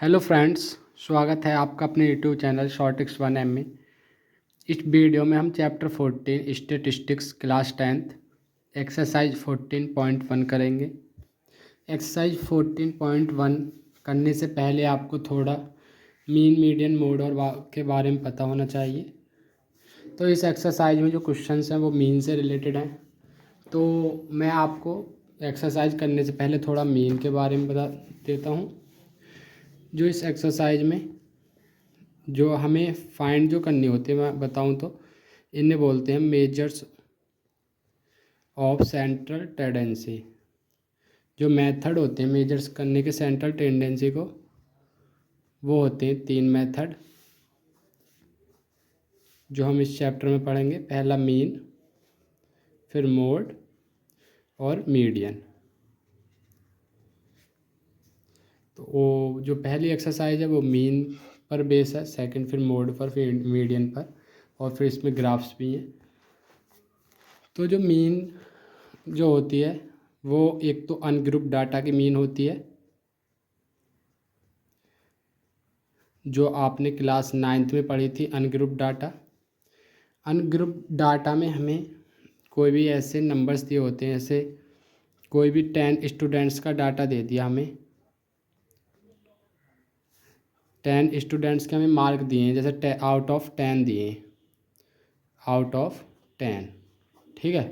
Hello friends, स्वागत है आपका अपने यूट्यूब चैनल शॉर्टिक्स 1M में। इस वीडियो में हम chapter 14 statistics class 10th exercise 14.1 करेंगे। एक्सरसाइज 14.1 करने से पहले आपको थोड़ा मीन, मीडियन, मोड और के बारे में पता होना चाहिए। तो इस एक्सरसाइज में जो क्वेश्चंस हैं वो मीन से रिलेटेड हैं। तो मैं आपको एक्सरसाइज करने से पहले थोड़ा मीन के बारे में बता देता हूँ। जो इस एक्सरसाइज में जो हमें फाइंड जो करनी होती है, मैं बताऊं तो इन्हें बोलते हैं मेजर्स ऑफ सेंट्रल टेंडेंसी। जो मेथड होते हैं मेजर्स करने के सेंट्रल टेंडेंसी को, वो होते हैं 3 मेथड जो हम इस चैप्टर में पढ़ेंगे। पहला मीन, फिर मोड और मीडियन। तो वो जो पहली एक्सरसाइज है वो मीन पर बेस है, सेकंड फिर मोड पर, फिर मीडियन पर, और फिर इसमें ग्राफ्स भी हैं। तो जो मीन जो होती है वो एक तो अनग्रुप डाटा की मीन होती है, जो आपने क्लास 9th में पढ़ी थी अनग्रुप डाटा। अनग्रुप डाटा में हमें कोई भी ऐसे नंबर्स दिए होते हैं, जैसे कोई भी 10 स्टूडेंट्स का डाटा दे दिया हमें, 10 स्टूडेंट्स के हमें मार्क दिए हैं, जैसे आउट ऑफ 10 दिए हैं, आउट ऑफ 10, ठीक है।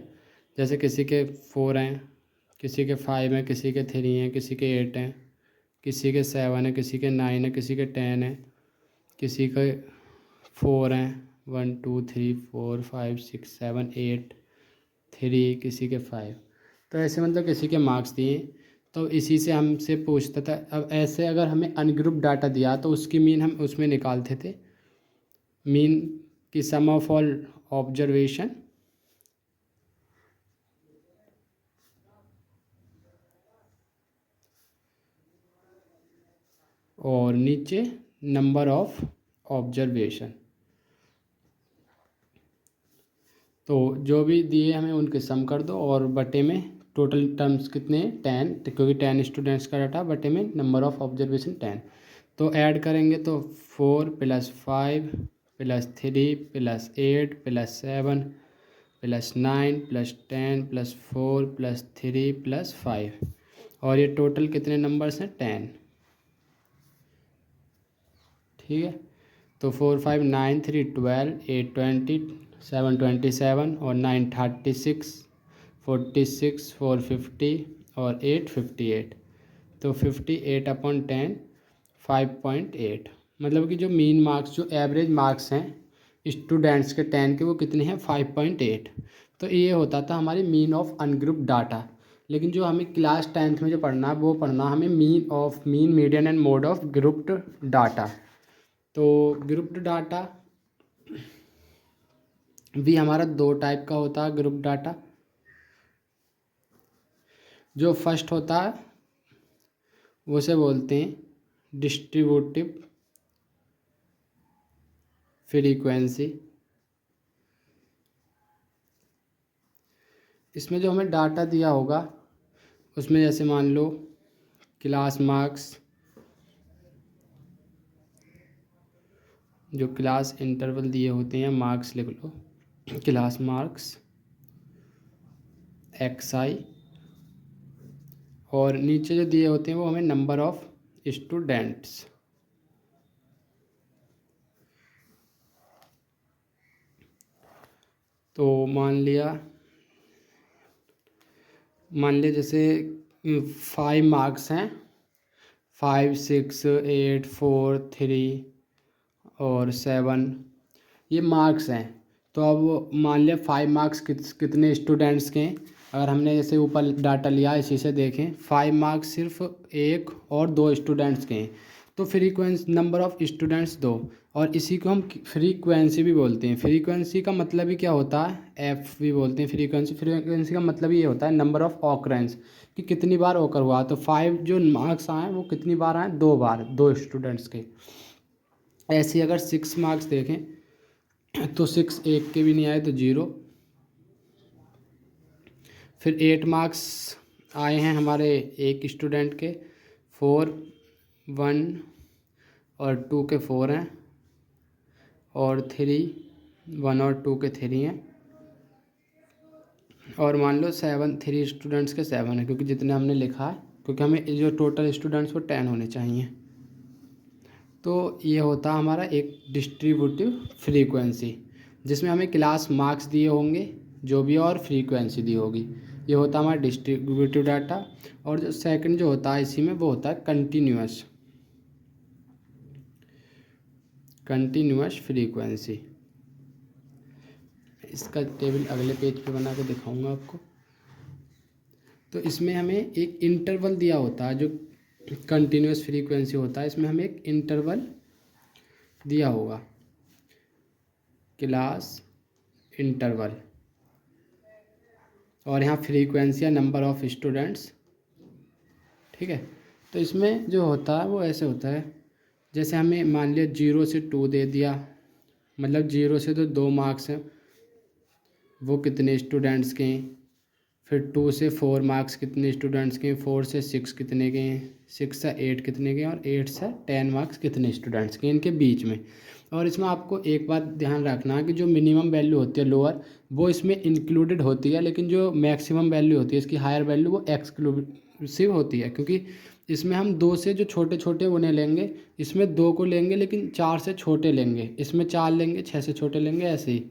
जैसे किसी के 4 हैं, किसी के 5 हैं, किसी के 3 हैं, किसी के 8 हैं, किसी के 7 है, किसी के 9 है, किसी के 10 है, किसी के 4 हैं, 1 2 3 4 5 6 7 8 3, किसी के 5। तो ऐसे मतलब किसी के मार्क्स दिए। तो इसी से हमसे पूछता था। अब ऐसे अगर हमें अनग्रुप डाटा दिया तो उसकी मीन हम उसमें निकालते थे, मीन की सम ऑफ ऑल ऑब्जर्वेशन और नीचे नंबर ऑफ ऑब्जर्वेशन। तो जो भी दिए हमें उनके सम कर दो और बटे में टोटल टर्म्स कितने 10, क्योंकि 10 स्टूडेंट्स का डाटा, बटे में नंबर ऑफ ऑब्जर्वेशन 10। तो ऐड करेंगे तो 4 + 5 + 3 + 8 + 7 + 9 + 10 + 4 + 3 + 5, और ये टोटल कितने नंबर्स हैं 10, ठीक है। तो 4 5 9 3 12 8 20 7 27 और 9 36 46 4 50 और 8 58। तो 58/10 5.8। मतलब कि जो मीन मार्क्स, जो एवरेज मार्क्स हैं स्टूडेंट्स के 10 के, वो कितने हैं 5.8। तो ये होता था हमारी मीन ऑफ अनग्रुप डाटा। लेकिन जो हमें क्लास 10th में जो पढ़ना है वो पढ़ना हमें mean, median and mode of grouped data. तो ग्रुप्ड डाटा भी हमारा 2 टाइप का होता है। ग्रुप डाटा जो फर्स्ट होता है उसे बोलते हैं डिस्ट्रीब्यूटिव फ्रीक्वेंसी। इसमें जो हमें डाटा दिया होगा उसमें जैसे मान लो क्लास मार्क्स, जो क्लास इंटरवल दिए होते हैं, मार्क्स लिख लो, क्लास मार्क्स XI, और नीचे जो दिए होते हैं वो हमें नंबर ऑफ स्टूडेंट्स। तो मान लिया जैसे 5 मार्क्स हैं, 5 6 8 4 3 और 7, ये मार्क्स हैं। तो अब मान लिया 5 मार्क्स कितने स्टूडेंट्स के हैं। अगर हमने जैसे ऊपर डाटा लिया इसी से देखें, 5 मार्क्स सिर्फ 1 और 2 स्टूडेंट्स के हैं, तो फ्रीक्वेंसी नंबर ऑफ स्टूडेंट्स 2, और इसी को हम फ्रीक्वेंसी भी बोलते हैं। फ्रीक्वेंसी का मतलब ही क्या होता है, F भी बोलते हैं फ्रीक्वेंसी। फ्रीक्वेंसी का मतलब ये होता है नंबर ऑफ ऑकरेंस, कि कितनी बार ओकर हुआ। तो 5 जो मार्क्स आए वो कितनी बार आए, 2 बार, 2 स्टूडेंट्स के। ऐसे अगर 6 मार्क्स देखें तो 6 एक के भी नहीं आए तो 0। फिर 8 मार्क्स आए हैं हमारे एक स्टूडेंट के, 4 1 और 2 के 4 हैं और 3 1 और 2 के 3 हैं और मान लो 7 3 स्टूडेंट्स के 7 है क्योंकि जितने हमने लिखा है, क्योंकि हमें जो टोटल स्टूडेंट्स वो 10 होने चाहिए। तो ये होता हमारा एक डिस्ट्रीब्यूटिव फ्रीक्वेंसी जिसमें हमें क्लास मार्क्स दिए होंगे जो भी और फ्रीक्वेंसी दी होगी। ये होता हमारा डिस्ट्रीब्यूटिव डाटा। और जो सेकंड जो होता है इसी में वो होता है कंटिन्यूअस फ्रीक्वेंसी। इसका टेबल अगले पेज पे बना के दिखाऊंगा आपको। तो इसमें हमें एक इंटरवल दिया होता है, जो कंटिन्यूअस फ्रीक्वेंसी होता है इसमें हमें एक इंटरवल दिया होगा, क्लास इंटरवल, और यहाँ फ्रीक्वेंसी या नंबर ऑफ स्टूडेंट्स। ठीक है, तो इसमें जो होता है वो ऐसे होता है, जैसे हमें मान लिया 0 से 2 दे दिया, मतलब 0 से तो 2 मार्क्स हैं, वो कितने स्टूडेंट्स के हैं। फिर 2 से 4 मार्क्स कितने स्टूडेंट्स के हैं, 4 से 6 कितने के हैं, 6 से 8 कितने के हैं, और 8 से 10 मार्क्स कितने स्टूडेंट्स के, इनके बीच में। और इसमें आपको एक बात ध्यान रखना है कि जो मिनिमम वैल्यू होती है लोअर, वो इसमें इंक्लूडेड होती है, लेकिन जो मैक्सिमम वैल्यू होती है इसकी हायर वैल्यू वो एक्सक्लूसिव होती है, क्योंकि इसमें हम 2 से जो छोटे छोटे उन्हें लेंगे, इसमें 2 को लेंगे लेकिन 4 से छोटे लेंगे, इसमें 4 लेंगे, 6 से छोटे लेंगे, ऐसे ही।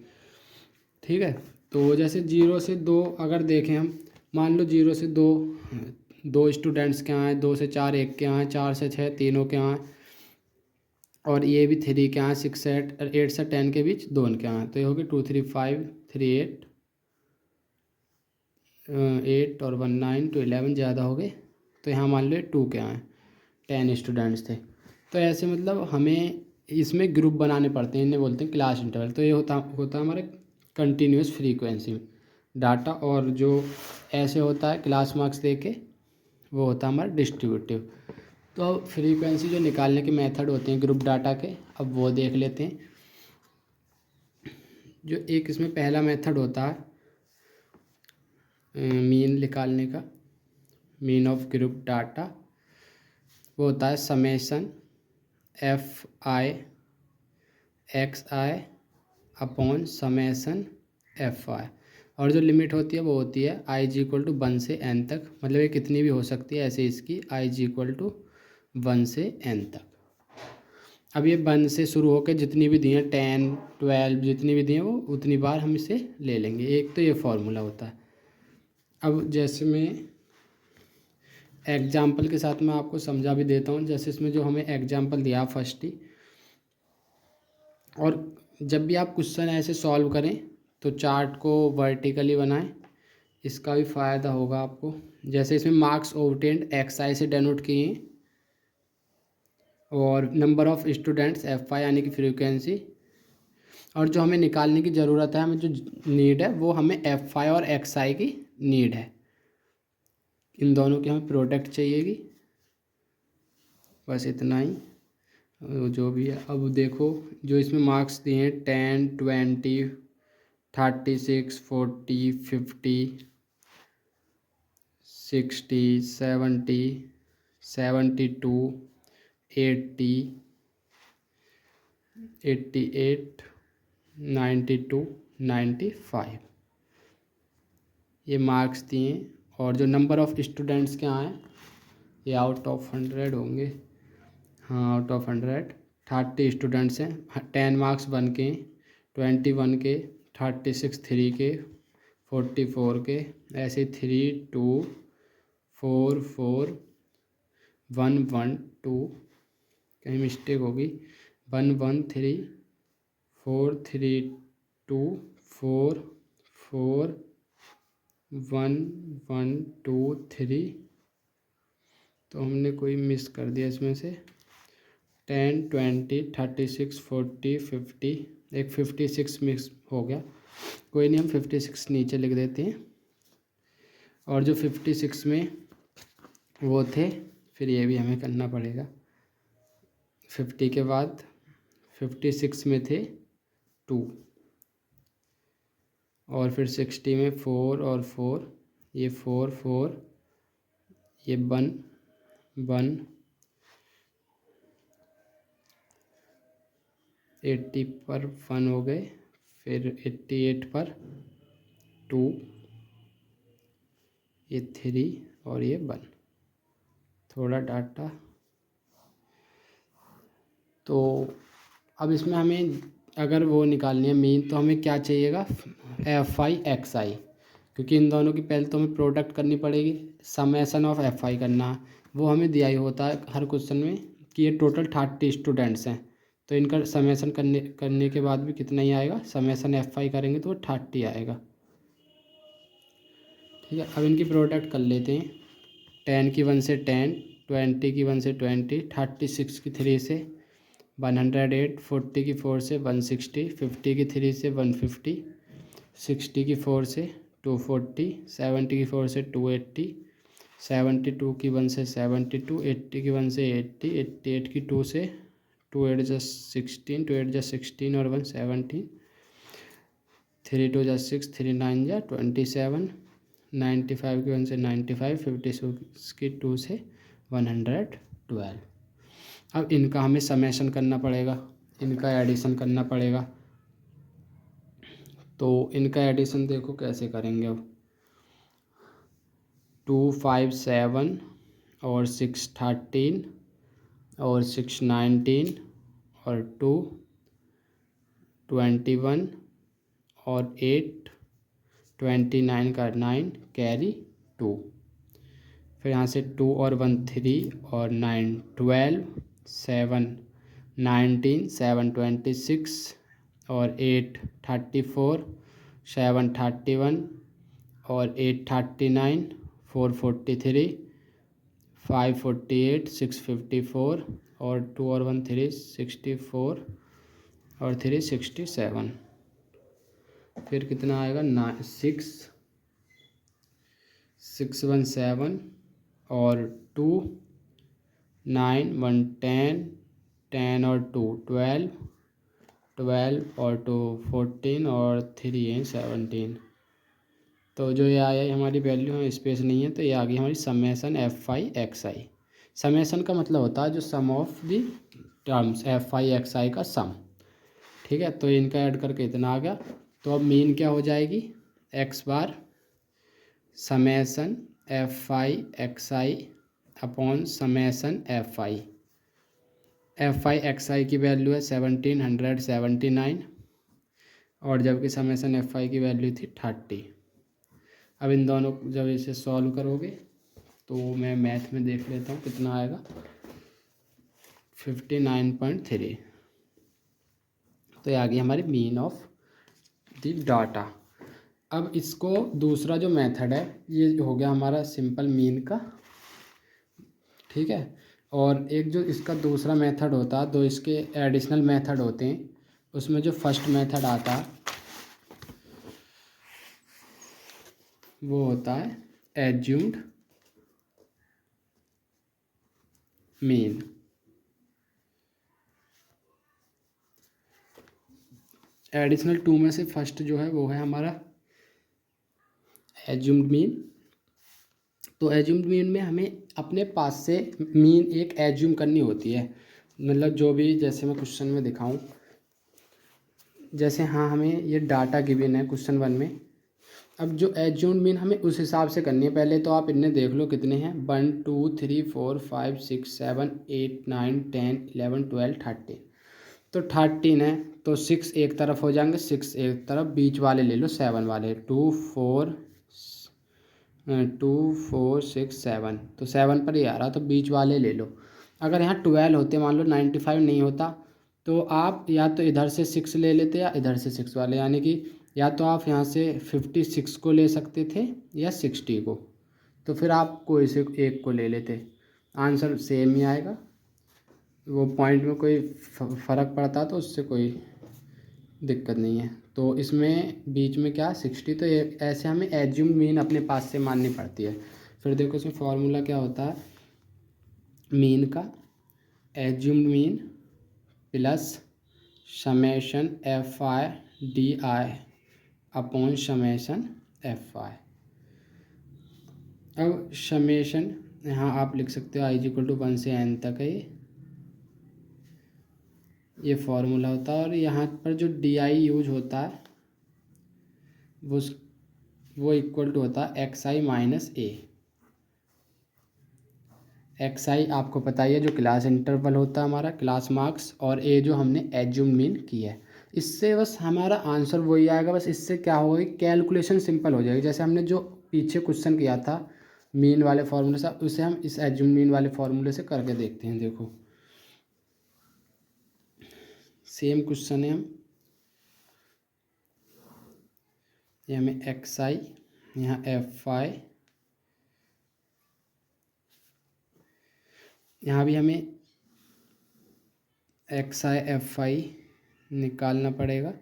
ठीक है, तो जैसे 0 से 2 अगर देखें हम, मान लो 0 से 2 स्टूडेंट्स के यहाँ हैं, 2 से 4 एक के यहाँ हैं, 4 से 6 तीनों के यहाँ हैं, और ये भी 3 के यहाँ, 6 से 8 से 10 के बीच 2 के यहाँ। तो ये होगी 2 3 5 3 8 8 और 1 9 तो 11 ज़्यादा हो गए। तो यहाँ मान लो 2 के यहाँ 10 स्टूडेंट्स थे। तो ऐसे मतलब हमें इसमें ग्रुप बनाने पड़ते हैं, इन्हें बोलते हैं क्लास इंटरवल। तो ये होता हमारे कंटिन्यूस फ्रीक्वेंसी डाटा। और जो ऐसे होता है क्लास मार्क्स दे के, वो होता है हमारा डिस्ट्रीब्यूटिव। तो अब फ्रीक्वेंसी जो निकालने के मेथड होते हैं ग्रुप डाटा के, अब वो देख लेते हैं। जो एक इसमें पहला मेथड होता है मीन निकालने का, मीन ऑफ ग्रुप डाटा, वो होता है summation FI XI upon summation FI। और जो लिमिट होती है वो होती है i = 1 से n तक, मतलब ये कितनी भी हो सकती है, ऐसे इसकी i = 1 से n तक। अब ये 1 से शुरू होकर जितनी भी दी हैं 10 12 जितनी भी दी हैं वो उतनी बार हम इसे ले लेंगे। एक तो ये फॉर्मूला होता है। अब जैसे मैं एग्जाम्पल के साथ मैं आपको समझा भी देता हूँ। जैसे इसमें जो हमें एग्जाम्पल दिया फर्स्ट ही, और जब भी आप क्वेश्चन ऐसे सॉल्व करें तो चार्ट को वर्टिकली बनाएं, इसका भी फ़ायदा होगा आपको। जैसे इसमें मार्क्स ऑब्टेन्ड XI से डेनोट किए हैं, और नंबर ऑफ़ स्टूडेंट्स FI यानी कि फ्रीक्वेंसी। और जो हमें निकालने की ज़रूरत है, हमें जो नीड है वो हमें FI और XI की नीड है, इन दोनों की हमें प्रोडक्ट चाहिएगी। बस इतना ही जो भी है। अब देखो जो इसमें मार्क्स दिए हैं 10 20 36 40 50 60 70 72 80 88 92 95 ये मार्क्स दिए। और जो नंबर ऑफ़ स्टूडेंट्स के यहाँ हैं ये आउट ऑफ 100 होंगे। हाँ, आउट ऑफ 100 30 स्टूडेंट्स हैं। 10 मार्क्स 1 के, 21 के, 36 3 के, 44 के, ऐसे 3 2 4 4 1 1 2, कहीं मिस्टेक होगी, 1 1 3 4 3 2 4 4 1 1 2 3। तो हमने कोई मिस कर दिया इसमें से। 10 20 36 40 50, एक 56 मिस हो गया, कोई नहीं, हम 56 नीचे लिख देते हैं। और जो 56 में वो थे, फिर ये भी हमें करना पड़ेगा। 50 के बाद 56 में थे 2, और फिर 60 में 4 और 4, ये 4 4, ये 1 1, 80 पर 1 हो गए, फिर 88 पर 2, ये 3 और ये 1। थोड़ा डाटा, तो अब इसमें हमें अगर वो निकालनी है मीन, तो हमें क्या चाहिएगा, FI XI, क्योंकि इन दोनों की पहले तो हमें प्रोडक्ट करनी पड़ेगी, समेसन ऑफ FI करना है। वो हमें दिया ही होता है हर क्वेश्चन में कि ये टोटल 30 स्टूडेंट्स हैं, तो इनका समेसन करने के बाद भी कितना ही आएगा, समेसन FI करेंगे तो वो 30 आएगा। ठीक है, अब इनकी प्रोडक्ट कर लेते हैं। 10 की 1 से 10, 20 की 1 से 20, 36 की 3 से 108, 40 की 4 से 160, 50 की 3 से 150, 60 की 4 से 240, 70 की 4 से 280, 72 की 1 से 72, 80 की 1 से 80, 88 की 2 से 2 8 जा 16, 2 8 जा 16 और 1 17, 3 2 जा 6, 3 9 जा 27, 95 की 1 से 95, 56 की 2 से 112। अब इनका हमें समेशन करना पड़ेगा, इनका एडिशन करना पड़ेगा। तो इनका एडिशन देखो कैसे करेंगे। अब 2 5 7 और 6 13 और 6 19 और 2 21 और 8 29 का 9 कैरी 2, फिर यहाँ से 2 और 1 3 और 9 12, 7 19, 7 26 और 8 34, 7 31 और 8 39, 4 43, 5 48, 6 54 और 2 और 1 3 64 और 3 67। फिर कितना आएगा, 6 1 7 और 2 9 1 10, 10 और 2 12, 12 और 2 14 और 3 है 17। तो जो ये आया हमारी वैल्यू है, स्पेस नहीं है, तो ये आ गई हमारी समेसन FI XI। समेसन का मतलब होता है जो sum of the terms, FI XI का सम। ठीक है, तो इनका ऐड करके इतना आ गया। तो अब मीन क्या हो जाएगी, x bar summation FI XI upon summation FI की वैल्यू है 1779, और जबकि समेसन FI की वैल्यू थी 30। अब इन दोनों जब इसे सॉल्व करोगे तो मैं मैथ में देख लेता हूँ कितना आएगा, 59.3। तो ये आ गई हमारी मीन ऑफ द डाटा। अब इसको दूसरा जो मेथड है ये हो गया हमारा सिंपल मीन का। ठीक है, और एक जो इसका दूसरा मेथड होता है, दो इसके एडिशनल मेथड होते हैं, उसमें जो फर्स्ट मेथड आता है वो होता है एज्यूम्ड मीन। एडिशनल 2 में से फर्स्ट जो है वो है हमारा एज्यूम्ड मीन। तो एज्यूम्ड मीन में हमें अपने पास से मीन एक एज्यूम करनी होती है, मतलब जो भी, जैसे मैं क्वेश्चन में दिखाऊं, जैसे हाँ हमें ये डाटा गिवन है क्वेश्चन 1 में। अब जो एज्यूम्ड मीन हमें उस हिसाब से करनी है। पहले तो आप इन्हें देख लो कितने हैं, 1 2 3 4 5 6 7 8 9 10 11 12 13। तो 13 है तो 6 एक तरफ हो जाएंगे, 6 एक तरफ, बीच वाले ले लो 7 वाले, 2 4 2 4 6 7, तो 7 पर ही आ रहा, तो बीच वाले ले लो। अगर यहाँ 12 होते, मान लो 95 नहीं होता, तो आप या तो इधर से 6 ले लेते या इधर से 6 वाले, यानी कि या तो आप यहाँ से 56 को ले सकते थे या 60 को, तो फिर आप कोई से एक को ले लेते, आंसर सेम ही आएगा। वो पॉइंट में कोई फ़र्क पड़ता तो उससे कोई दिक्कत नहीं है। तो इसमें बीच में क्या 60, तो ये ऐसे हमें एज्यूम मीन अपने पास से माननी पड़ती है। फिर देखो इसमें फॉर्मूला क्या होता है मीन का, assumed mean plus summation FI/DI upon summation FI। अब समेशन यहाँ आप लिख सकते हो i = 1 से n तक है, ये फॉर्मूला होता है। और यहाँ पर जो डी आई यूज होता है वो इक्वल टू होता है एक्स आई माइनस ए। एक्स आई आपको पता ही है जो क्लास इंटरवल होता है हमारा, क्लास मार्क्स, और ए जो हमने एज्यूम मीन किया है। इससे बस हमारा आंसर वही आएगा। बस इससे क्या होगा कि कैलकुलेशन सिंपल हो जाएगी। जैसे हमने जो पीछे क्वेश्चन किया था मीन वाले फार्मूले से, उसे हम इस एज्यूम मीन वाले फार्मूले से करके देखते हैं। देखो सेम क्वेश्चन है, ये हमें एक्स आई, यहाँ एफ आई, यहाँ भी हमें एक्स आई एफ आई निकालना पड़ेगा।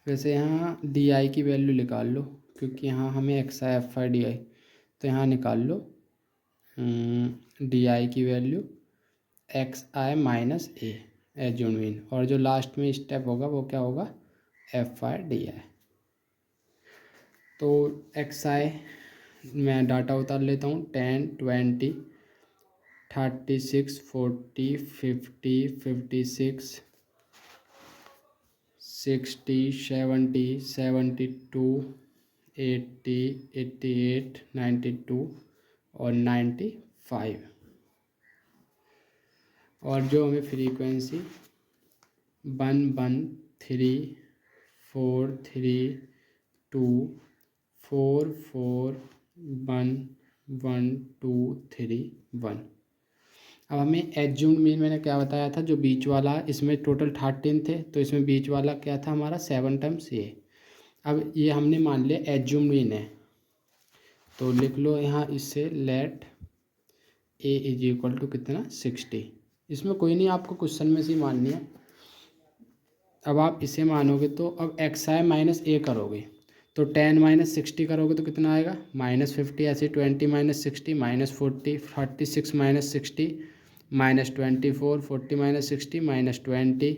वैसे यहाँ डी आई की वैल्यू निकाल लो, क्योंकि यहाँ हमें x I F I D आई, तो यहाँ निकाल लो डी आई की वैल्यू एक्स आई माइनस ए एज्यूम मीन, और जो लास्ट में स्टेप होगा वो क्या होगा, एफ आई डी आई। तो एक्स आई मैं डाटा उतार लेता हूँ, 10 20 36 40 50 56 60 70 72 80 88 92 और 95। और जो हमें फ्रीक्वेंसी 1 1 3 4 3 2 4 4 1 1 2 3 1। अब हमें एज्यूम्ड मीन मैंने क्या बताया था, जो बीच वाला, इसमें टोटल 13 थे, तो इसमें बीच वाला क्या था हमारा 7 टाइम्स ए। अब ये हमने मान लिया एज्यूम्ड मीन है, तो लिख लो यहाँ इससे let A is equal to कितना 60। इसमें कोई नहीं, आपको क्वेश्चन में से ही माननी है। अब आप इसे मानोगे तो अब एक्स आई माइनस ए करोगे तो 10 माइनस 60 करोगे तो कितना आएगा -50। ऐसे 20 minus 60 -40, 46 minus 60 -24, 40 minus 60 -20,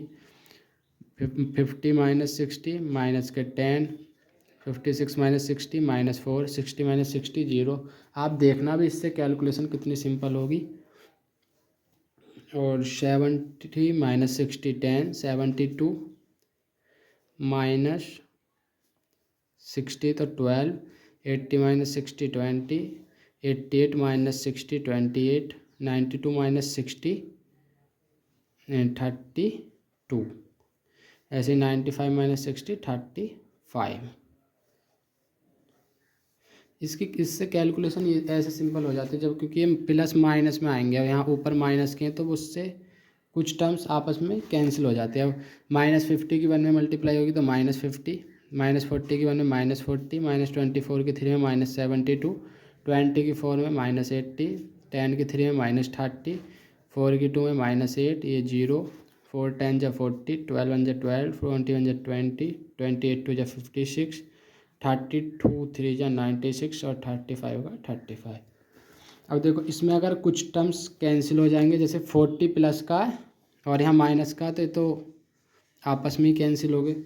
50 minus 60 minus के 10, 56 माइनस 60 -4, 60 माइनस 60 0। आप देखना भी इससे कैलकुलेशन कितनी सिंपल होगी। और 70 माइनस 60 10, 72 माइनस 60 तो 12, 80 माइनस 60 20, 88 माइनस 60 28, 92 माइनस 60 32, ऐसे 95 माइनस 60 35। इससे कैलकुलेशन ये ऐसे सिंपल हो जाते हैं जब, क्योंकि हम प्लस माइनस में आएंगे और यहाँ ऊपर माइनस के हैं तो उससे कुछ टर्म्स आपस में कैंसिल हो जाते हैं। अब -50 की 1 में मल्टीप्लाई होगी तो -50, -40 की 1 में -40, -24 की 3 में -72, 20 की 4 में -80, 10 की 3 में -30, 4 की 2 में -8, ये 0, 4 10 जा 40, 12 1 जा 12, 21 जा 20, 28 2 जा 56, 32 3 जा 96 और 35 का 35। अब देखो इसमें अगर कुछ टर्म्स कैंसिल हो जाएंगे, जैसे 40 प्लस का है और यहाँ माइनस का, तो आपस में ही कैंसिल हो गए।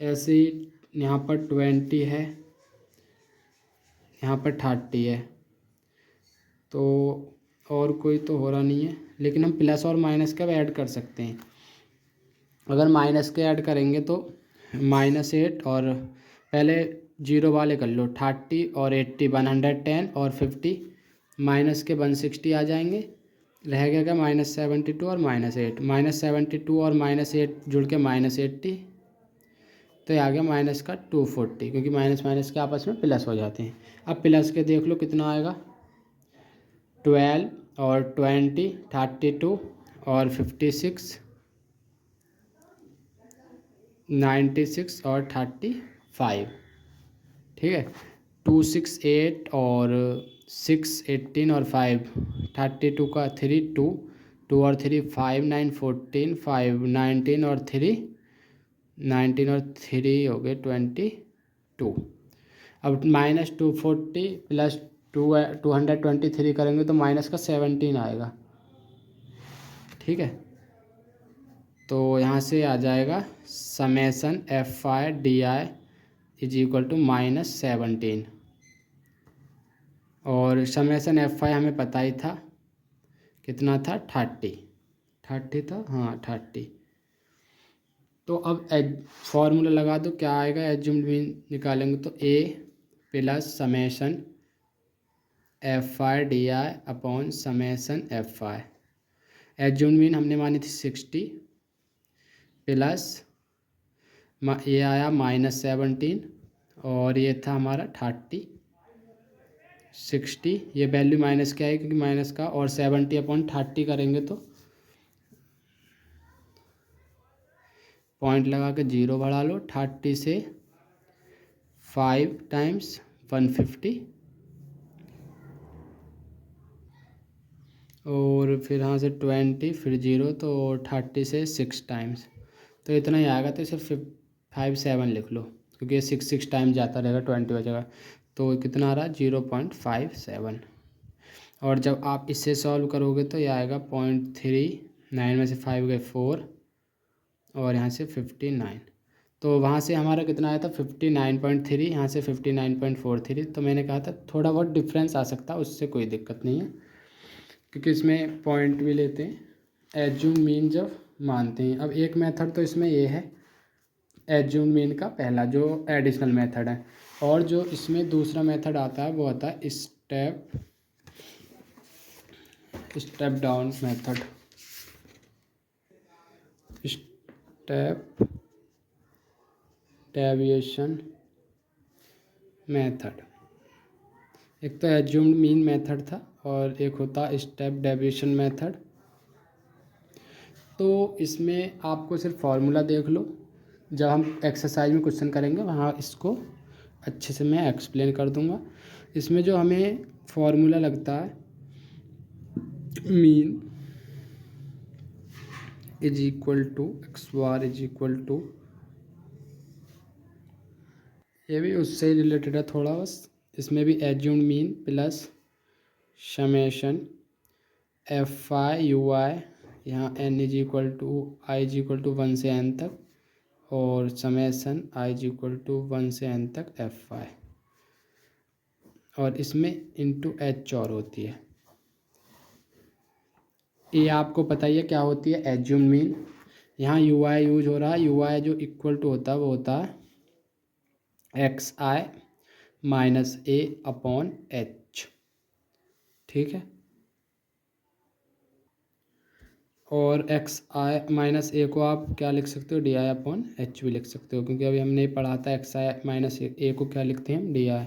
ऐसे ही यहाँ पर 20 है, यहाँ पर 30 है, तो और कोई तो हो रहा नहीं है, लेकिन हम प्लस और माइनस का भी ऐड कर सकते हैं। अगर माइनस के ऐड करेंगे तो -8, और पहले जीरो वाले कर लो, 30 और 80 110 और 50, माइनस के 160 आ जाएंगे, रह गया क्या -72 और -8, -72 और -8 जुड़ के -80, तो ये आ गया माइनस का 240, क्योंकि माइनस माइनस के आपस में प्लस हो जाते हैं। अब प्लस के देख लो कितना आएगा, 12 और 20 32 और 56 96 और 35, ठीक है। 2 6 8 और 6 18 और 5 32 का 3 2 2 और 3 5 9 14 5 19 और 3 19 और 3 हो गए 22। अब -240 प्लस 223 करेंगे तो माइनस का 17 आएगा, ठीक है। तो यहाँ से आ जाएगा summation F I D I is equal to -17, और समेसन एफ आई हमें पता ही था कितना था 30 था, हाँ 30। तो अब फॉर्मूला लगा दो, क्या आएगा, एज्यूम्ड मीन निकालेंगे तो A plus summation F I D I upon summation F I. Assumed mean हमने मानी थी 60 प्लस ये आया -17 और ये था हमारा 30 60, ये वैल्यू माइनस क्या है क्योंकि माइनस का, और 70/30 करेंगे तो पॉइंट लगा के 0 बढ़ा लो, 30 से 5 टाइम्स 150 और फिर यहाँ से 20 फिर 0 तो 30 से 6 टाइम्स, तो इतना ही आएगा। तो इसे 57 लिख लो क्योंकि ये 6 टाइम जाता रहेगा, 20 बचेगा, तो कितना आ रहा है 0.57। और जब आप इससे सॉल्व करोगे तो ये आएगा 0.39 में से 5 गए 4 और यहाँ से 59, तो वहाँ से हमारा कितना आया था 59.3, यहाँ से 59.43। तो मैंने कहा था थोड़ा बहुत डिफरेंस आ सकता है, उससे कोई दिक्कत नहीं है क्योंकि इसमें पॉइंट भी लेते हैं एज्यूम मीन जब मानते हैं। अब एक मेथड तो इसमें ये है एज्यूम मीन का पहला जो एडिशनल मेथड है, और जो इसमें दूसरा मेथड आता है वो आता है step down method. Step deviation method, एक तो एज्यूम्ड मीन मेथड था और एक होता स्टेप डेविएशन मेथड। तो इसमें आपको सिर्फ फार्मूला देख लो, जब हम एक्सरसाइज में क्वेश्चन करेंगे वहाँ इसको अच्छे से मैं एक्सप्लेन कर दूंगा। इसमें जो हमें फार्मूला लगता है mean is equal to X bar is equal to, ये भी उससे रिलेटेड है थोड़ा, बस इसमें भी assumed mean plus summation F I U I, यहाँ N is equal to I is equal to 1 से n तक, और summation I is equal to 1 से n तक एफ आई, और इसमें इंटू एच और होती है। ये आपको पता ही है क्या होती है एज्यूम मीन। यहाँ यू आई यूज हो रहा है, यू आई जो इक्वल टू होता है वो होता है एक्स आई माइनस ए अपॉन एच, ठीक है। और एक्स आई माइनस ए को आप क्या लिख सकते हो, डी आई अपॉन एच भी लिख सकते हो, क्योंकि अभी हमने पढ़ा था एक्स आई माइनस ए को क्या लिखते हैं, डी आई।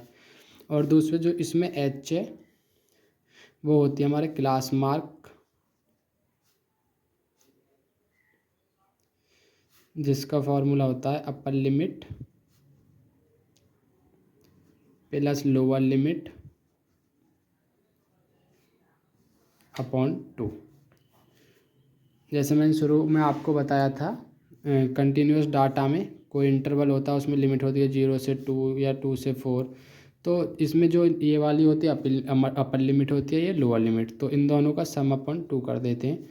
और दूसरे जो इसमें एच है वो होती है हमारे क्लास मार्क, जिसका फॉर्मूला होता है upper limit plus lower limit upon 2। जैसे मैंने शुरू में आपको बताया था कंटिन्यूस डाटा में कोई इंटरवल होता है, उसमें लिमिट होती है 0 से 2 या 2 से 4। तो इसमें जो ये वाली होती है अपर लिमिट होती है, ये लोअर लिमिट, तो इन दोनों का सम अपन 2 कर देते हैं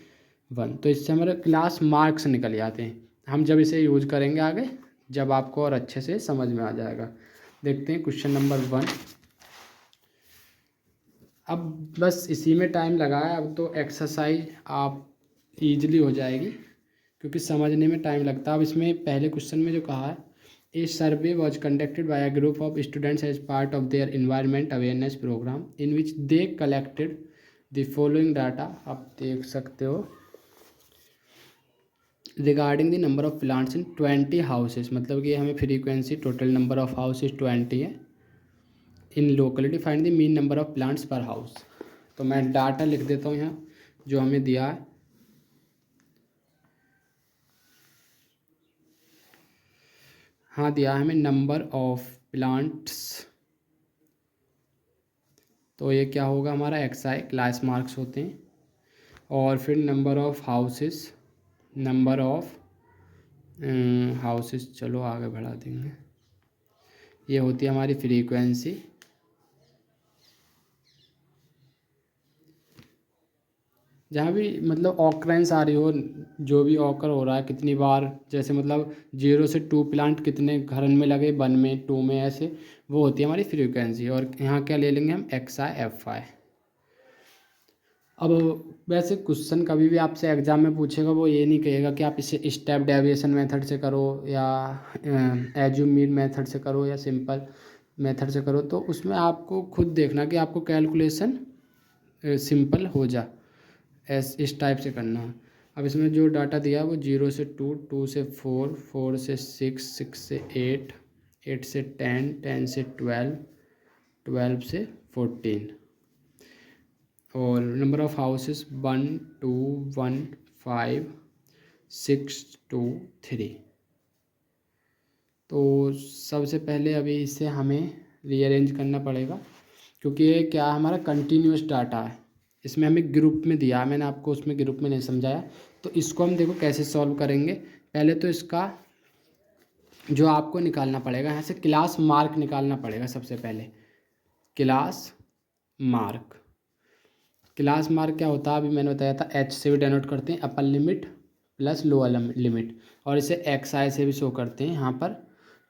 1। तो इससे हमारे क्लास मार्क्स निकल जाते हैं। हम जब इसे यूज करेंगे आगे, जब आपको और अच्छे से समझ में आ जाएगा। देखते हैं क्वेश्चन नंबर 1। अब बस इसी में टाइम लगा है, अब तो एक्सरसाइज आप ईजिली हो जाएगी क्योंकि समझने में टाइम लगता है। अब इसमें पहले क्वेश्चन में जो कहा है, a survey was conducted by a group of students as part of their environment awareness programme in which they collected the following data. आप देख सकते हो regarding the number of plants in 20 houses, मतलब कि हमें frequency total number of houses 20 है। In locality find the mean number of plants per house. तो मैं डाटा लिख देता हूँ यहाँ जो हमें दिया है। हाँ दिया है हमें नंबर ऑफ प्लांट्स, तो ये क्या होगा हमारा एक्स आई क्लास मार्क्स होते हैं, और फिर number of houses, number of houses चलो आगे बढ़ा देंगे, ये होती है हमारी फ्रीक्वेंसी। जहाँ भी मतलब ऑकरेंस आ रही हो, जो भी ऑकर हो रहा है कितनी बार, जैसे मतलब 0 से 2 प्लांट कितने घर में लगे, 1 में 2 में, ऐसे वो होती है हमारी फ्रीक्वेंसी। और यहाँ क्या ले लेंगे हम एक्स आई एफ आई। अब वैसे क्वेश्चन कभी भी आपसे एग्ज़ाम में पूछेगा, वो ये नहीं कहेगा कि आप इसे स्टेप डेविएशन मेथड से करो या एज्यूम मीन मेथड से करो या सिंपल मेथड से करो। तो उसमें आपको खुद देखना कि आपको कैलकुलेशन सिंपल हो जा, इस टाइप से करना है। अब इसमें जो डाटा दिया है वो 0 से 2, 2 से 4, 4 से 6, 6 से 8, 8 से 10, 10 से 12, 12 से 14 और नंबर ऑफ हाउसेस 1 2 1 5 6 2 3। तो सबसे पहले अभी इसे हमें रीअरेंज करना पड़ेगा, क्योंकि ये क्या हमारा कंटिन्यूस डाटा है। इसमें हमें ग्रुप में दिया, मैंने आपको उसमें ग्रुप में नहीं समझाया। तो इसको हम देखो कैसे सॉल्व करेंगे। पहले तो इसका जो आपको निकालना पड़ेगा, यहाँ से क्लास मार्क निकालना पड़ेगा सबसे पहले। क्लास मार्क, क्लास मार्क क्या होता है अभी मैंने बताया था, एच से भी डिनोट करते हैं, अपर लिमिट प्लस लोअर लिमिट, और इसे एक्स आई से भी शो करते हैं यहाँ पर,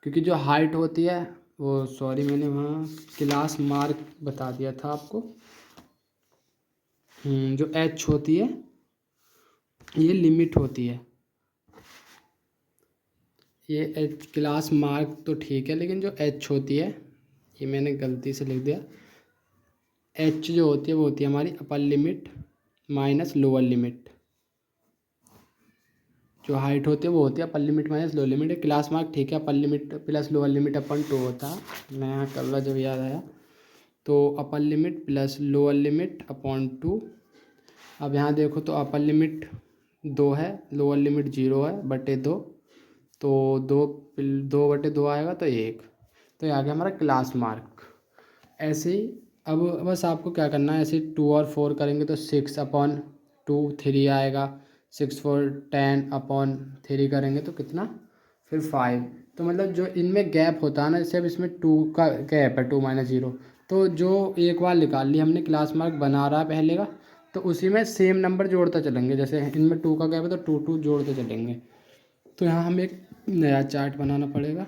क्योंकि जो हाइट होती है वो, सॉरी मैंने वहाँ क्लास मार्क बता दिया था आपको। जो एच होती है ये लिमिट होती है, ये एच क्लास मार्क तो ठीक है, लेकिन जो एच होती है, ये मैंने गलती से लिख दिया, एच जो होती है वो होती है हमारी upper limit minus lower limit. जो हाइट होती है वो होती है upper limit minus lower limit है। क्लास मार्क ठीक है, upper limit plus lower limit upon 2 होता है, मैं यहाँ कर रहा जब याद आया। तो अपर limit plus lower limit upon 2। अब यहाँ देखो तो अपर लिमिट 2 है, लोअर लिमिट 0 है बटे 2, तो 2 बटे 2 आएगा तो 1, तो ये आ गया हमारा क्लास मार्क। ऐसे ही अब बस आपको क्या करना है, ऐसे 2 और 4 करेंगे तो 6 अपॉन 2 3 आएगा, 6 4 10 अपॉन 3 करेंगे तो कितना, फिर 5। तो मतलब जो इनमें गैप होता है ना, जैसे अब इसमें 2 का गैप है, 2 माइनस 0, तो जो एक बार निकाल लिया हमने क्लास मार्क बना रहा है पहले का, तो उसी में सेम नंबर जोड़ते चलेंगे। जैसे इनमें 2 का गैप है तो 2 2 जोड़ते चलेंगे। तो यहाँ हमें एक नया चार्ट बनाना पड़ेगा,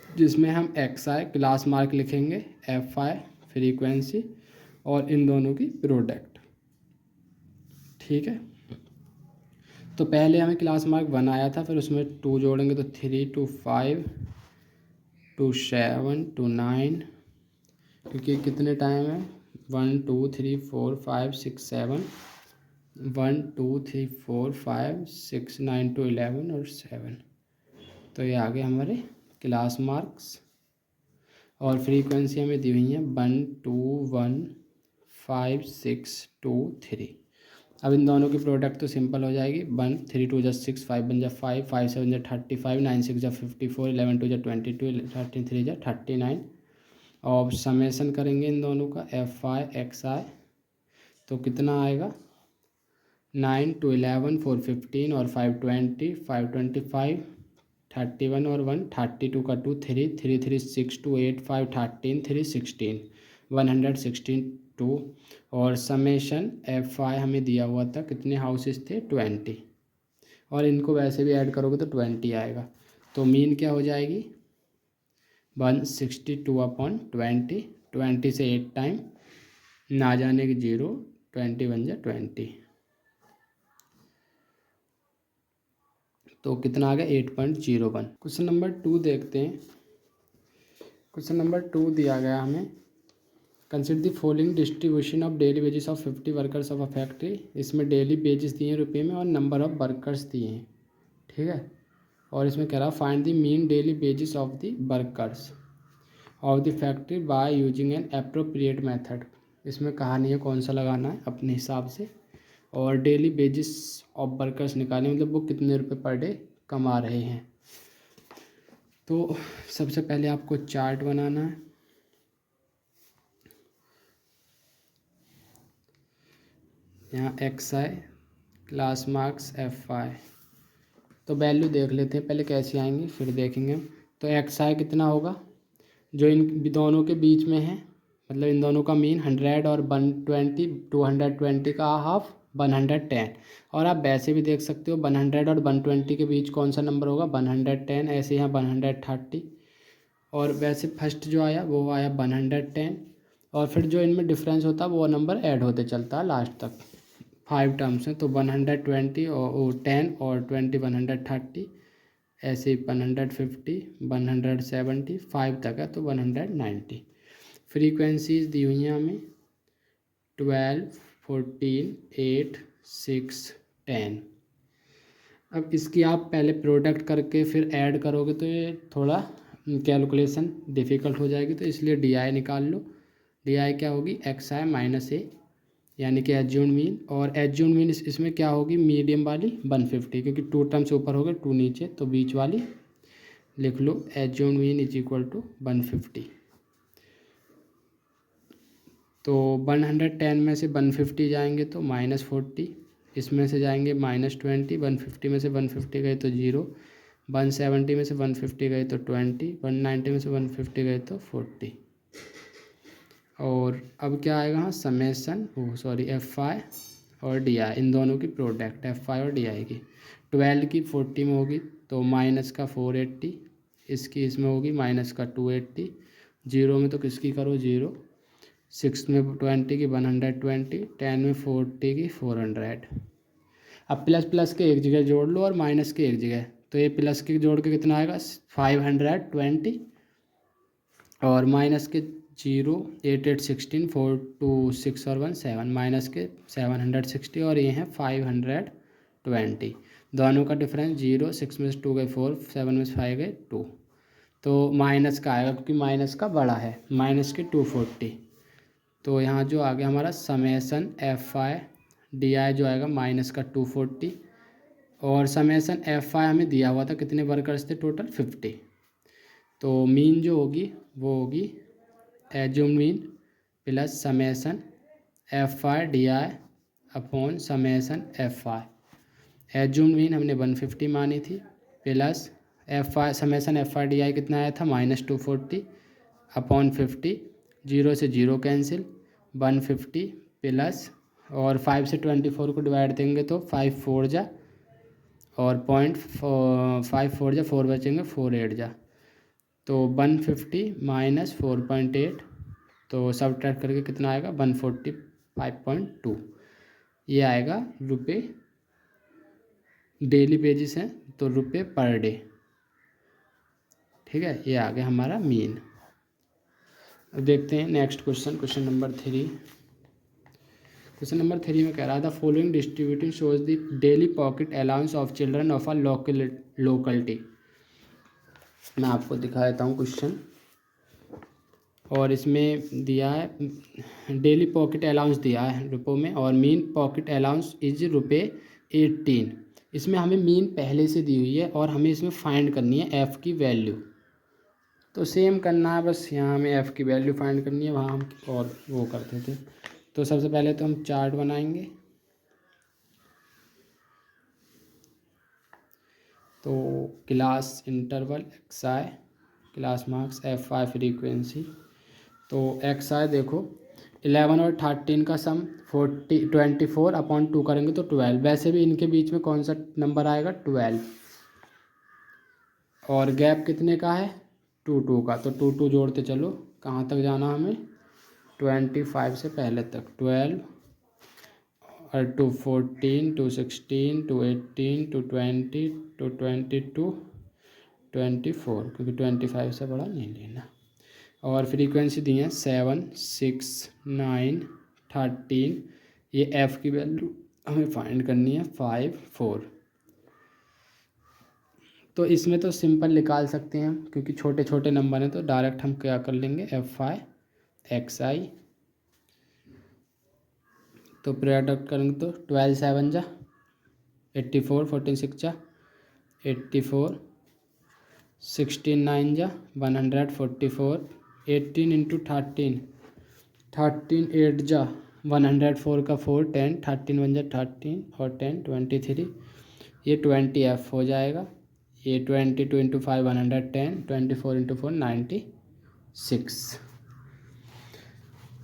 जिसमें हम एक्स आई क्लास मार्क लिखेंगे, एफ आई फ्रीक्वेंसी, और इन दोनों की प्रोडक्ट। ठीक है, तो पहले हमें क्लास मार्क बनाया था, फिर उसमें 2 जोड़ेंगे तो 3 2 5 2 7 2 9, क्योंकि कितने टाइम है, 1 2 3 4 5 6 7, 1 2 3 4 5 6 9 2 11 और 7। तो ये आ गए हमारे क्लास मार्क्स। और फ्रीक्वेंसी हमें दी हुई है 1 2 1 5 6 2 3। अब इन दोनों की प्रोडक्ट तो सिंपल हो जाएगी, 1 3 2 जा 6, 5 1 जा 5, 5 7 जा 35, 9 6 जा 54, 11 2 जा 22, 13 3 जा 39। और समेसन करेंगे इन दोनों का, एफ आई एक्स आई, तो कितना आएगा, 9 2 11 4 15 और 5 20, 5 25 31 और 1 32 का 2 3 3 3 6 2 8 5 13 3 16 116 2। और समेशन एफ आई हमें दिया हुआ था, कितने हाउसेस थे, 20, और इनको वैसे भी ऐड करोगे तो 20 आएगा। तो मीन क्या हो जाएगी, 162 अपॉन 20, 20 से 8 टाइम ना जाने की 0, 21 जा 20, तो कितना आ गया 8.01। क्वेश्चन नंबर 2 देखते हैं। क्वेश्चन नंबर 2 दिया गया हमें, consider the following distribution of daily wages of 50 workers of a factory. इसमें डेली वेजेस दिए हैं रुपये में और नंबर ऑफ वर्कर्स दिए हैं, ठीक है। और इसमें कह रहा find the mean daily wages of the workers of the factory by using N appropriate method. इसमें कहानी है कौन सा लगाना है अपने हिसाब से, और डेली वेजेस ऑफ वर्कर्स निकालें, मतलब वो कितने रुपए पर डे कमा रहे हैं। तो सबसे पहले आपको चार्ट बनाना है। यहाँ x I class marks F I, तो वैल्यू देख लेते हैं पहले कैसे आएंगी फिर देखेंगे। तो एक्स आई कितना होगा, जो इन दोनों के बीच में है, मतलब इन दोनों का मीन 100 और 120, 220 का हाफ 110। और आप वैसे भी देख सकते हो 100 और 120 के बीच कौन सा नंबर होगा, 110, ऐसे यहाँ 130। और वैसे फर्स्ट जो आया वो आया 110, और फिर जो इनमें डिफरेंस होता है वो नंबर ऐड होते चलता है लास्ट तक। 5 टर्म्स हैं तो 120 और 10 और 20 130, ऐसे 150 170 5 तक है तो 190। फ्रीक्वेंसीज दी हुई हैं हमें 12 14 8 6 10। अब इसकी आप पहले प्रोडक्ट करके फिर ऐड करोगे तो ये थोड़ा कैलकुलेशन डिफ़िकल्ट हो जाएगी, तो इसलिए डी आई निकाल लो। डी आई क्या होगी, एक्स आई माइनस ए, यानी कि एज्यूम्ड मीन। और एज्यूम्ड मीन इसमें क्या होगी, मीडियम वाली 150, क्योंकि 2 टर्म से ऊपर हो गए 2 नीचे, तो बीच वाली लिख लो assumed mean is equal to 150। तो 110 में से 150 जाएंगे तो -40, इसमें से जाएंगे -20, 150 में से 150 गए तो 0, 170 में से 150 गए तो 20, 190 में से 150 गए तो 40। और अब क्या आएगा, हाँ समेसन एफ आई और डी आई, इन दोनों की प्रोडक्ट एफ आई और डी आई की। 12 की 40 में होगी तो माइनस का 480, इसकी इसमें होगी माइनस का 280, 0 में तो किसकी करो 0, 6 में 20 की 120, 10 में 40 की 400। अब प्लस प्लस के एक जगह जोड़ लो और माइनस के एक जगह, तो ये प्लस के जोड़ के कितना आएगा 520, और माइनस के 0 8 8 16 4 2 6 और 1 7, माइनस के 760, और ये हैं 520। दोनों का डिफरेंस 0, 6 में से 2 गए 4, 7 में से 5 गए 2, तो माइनस का आएगा क्योंकि माइनस का बड़ा है, माइनस के 240। तो यहाँ जो आ गया हमारा समेसन एफ आई डी आई जो आएगा माइनस का 240, और समेसन एफ आई हमें दिया हुआ था कितने वर्कर्स थे टोटल 50, तो मीन जो होगी वो होगी assume mean plus summation F I D I upon summation F I. Assume mean हमने 150 मानी थी, plus F I summation F I D आई कितना आया था -240 अपॉन 50, 0 से 0 कैंसिल, 150 प्लस, और 5 से 24 को डिवाइड देंगे तो 5 4 जा, और 5 4 जा 4 बचेंगे 4 8 जा, तो 150 माइनस 4.8, तो सब्ट्रैक्ट करके कितना आएगा 145.2। ये आएगा रुपये, डेली बेसिस हैं तो रुपये पर डे। ठीक है, ये आ गया हमारा मीन। अब देखते हैं next question, question number 3। Question number 3 में कह रहा था following distributing shows the daily pocket allowance of children of a locality. मैं आपको दिखा देता हूँ क्वेश्चन, और इसमें दिया है डेली पॉकेट अलाउंस दिया है रुपयों में, और मीन पॉकेट अलाउंस इज ₹18। इसमें हमें मीन पहले से दी हुई है और हमें इसमें फाइंड करनी है एफ़ की वैल्यू। तो सेम करना है, बस यहाँ हमें एफ़ की वैल्यू फाइंड करनी है, वहाँ हम और वो करते थे। तो सबसे पहले तो हम चार्ट बनाएंगे। तो class interval x I, class marks F I frequency. तो एक्स आई देखो 11 और 13 का सम 24/2 करेंगे तो 12, वैसे भी इनके बीच में कौन सा नंबर आएगा 12, और गैप कितने का है 2 2 का, तो 2 2 जोड़ते चलो, कहाँ तक जाना हमें 25 से पहले तक, 12 और 2 14 2 16 2 18 2 20 2 22 24, क्योंकि 25 से बड़ा नहीं लेना। और फ्रीक्वेंसी दी है 7 6 9 13, ये एफ़ की वैल्यू हमें फाइंड करनी है 5 4। तो इसमें तो सिंपल निकाल सकते हैं क्योंकि छोटे छोटे नंबर हैं, तो डायरेक्ट हम क्या कर लेंगे एफ आई एक्स आई, तो प्रोडक्ट करेंगे तो 12 7 जा 84, 14 6 जा 84, 16 9 जा 144, 18 इंटू 13 8 जा 104 का 4 10, 13 1 जा 13 और 10 23, ये 20 एफ हो जाएगा। ये 22 इंटू 5 110, 24 इंटू 4 96।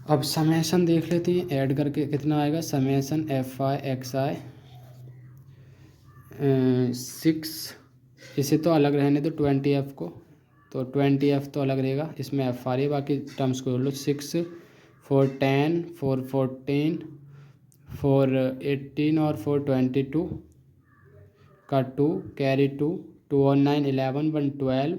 अब समेसन देख लेते हैं ऐड करके कितना आएगा, समेसन एफ आई एक्स आई 6, इसे तो अलग रहने दो 20 एफ को, तो 20 एफ तो अलग रहेगा, इसमें एफ आ रही है, बाकी टर्म्स को लो 6 410, 414, 418 और 422 का 2 कैरी 2, 2 और 9 11, 1 12,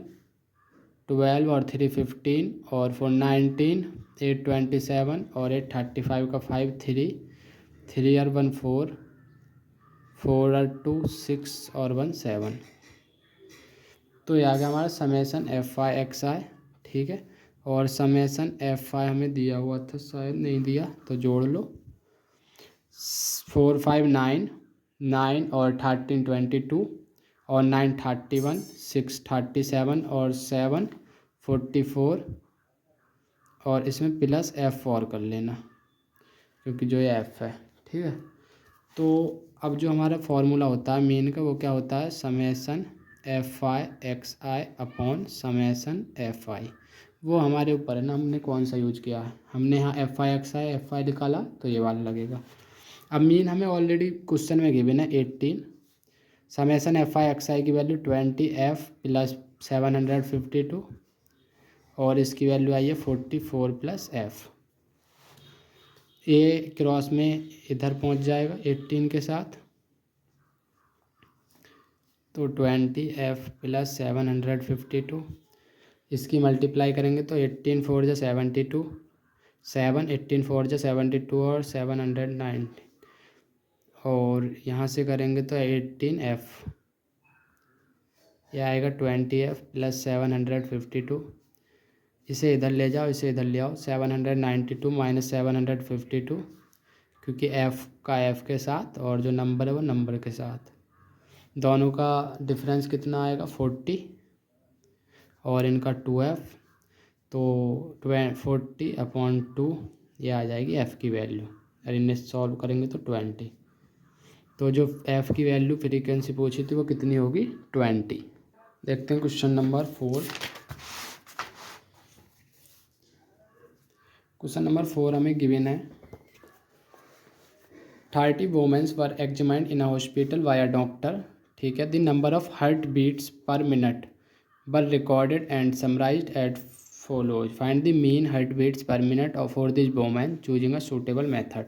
12 और 3 15 और 4 19, 8 27 और 8 35 का 5 3, 3 और 1 4, 4 और 2 6 और 1 7। तो ये आ गया हमारा समेसन एफ आई एक्स आई। ठीक है, और समेसन एफ आई हमें दिया हुआ था, शायद नहीं दिया तो जोड़ लो। 4 5 9, 9 और 13 22 और 9 31, 6 37 और 7 44 और इसमें प्लस F4 कर लेना क्योंकि जो ये F है। ठीक है, तो अब जो हमारा फॉर्मूला होता है मीन का वो क्या होता है, समेसन एफ आई एक्स आई अपॉन समेसन एफ आई। वो हमारे ऊपर है ना, हमने कौन सा यूज किया है। हमने यहाँ एफ आई निकाला तो ये वाला लगेगा। अब मीन हमें ऑलरेडी क्वेश्चन में गिवन है 18। समेसन एफ आई एक्स आई की वैल्यू 20 एफ प्लस 752 और इसकी वैल्यू आई है 44 प्लस एफ। ए क्रॉस में इधर पहुंच जाएगा 18 के साथ, तो 20 एफ प्लस 752। इसकी मल्टीप्लाई करेंगे तो 18 4 जा 72, 7 18 4 जा 72 और 790 और यहाँ से करेंगे तो 18 एफ, यह आएगा 20 एफ प्लस 752। इसे इधर ले जाओ, इसे इधर ले आओ, 792 माइनस 752 क्योंकि एफ़ का एफ़ के साथ और जो नंबर है वो नंबर के साथ, दोनों का डिफरेंस कितना आएगा 40 और इनका 2f, तो 40/2 ये आ जाएगी f की वैल्यू और इन्हें सॉल्व करेंगे तो 20। तो जो f की वैल्यू फ्रीक्वेंसी पूछी थी वो कितनी होगी 20। देखते हैं क्वेश्चन नंबर 4। क्वेश्चन नंबर 4 हमें गिवन है 30 womens were examined in a hospital by a doctor. ठीक है, the number of heart beats per minute were recorded and summarised at follows. Find the mean heartbeats per minute for this woman choosing a suitable method.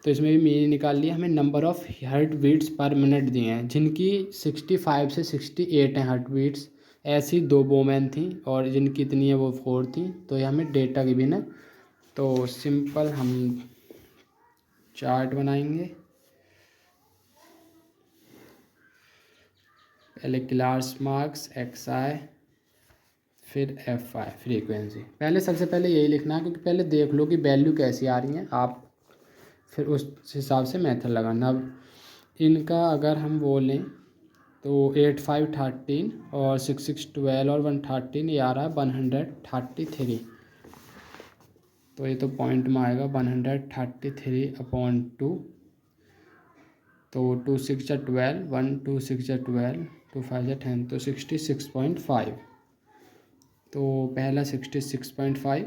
तो इसमें भी mean निकाल लिया। हमें number of heart beats per minute दिए हैं जिनकी 65 से 68 हैं हार्ट बीट्स। ऐसी 2 वोमेन थी और जिनकी इतनी है वो 4 थी। तो ये हमें डेटा गिवन है, तो सिंपल हम चार्ट बनाएंगे। पहले क्लास मार्क्स एक्स आई फिर एफ आई फ्रीक्वेंसी। पहले सबसे पहले यही लिखना है क्योंकि पहले देख लो कि वैल्यू कैसी आ रही है, आप फिर उस हिसाब से मेथड लगाना। अब इनका अगर हम बोलें तो 8 5 13 और 6 6 12 और 1 13 ये आ रहा है 133। तो ये तो पॉइंट में आएगा 133/2। तो 2 6 जा 12, 1 2 6 जा 12, 2 5 जा 10, तो 66.5। तो पहला 66.5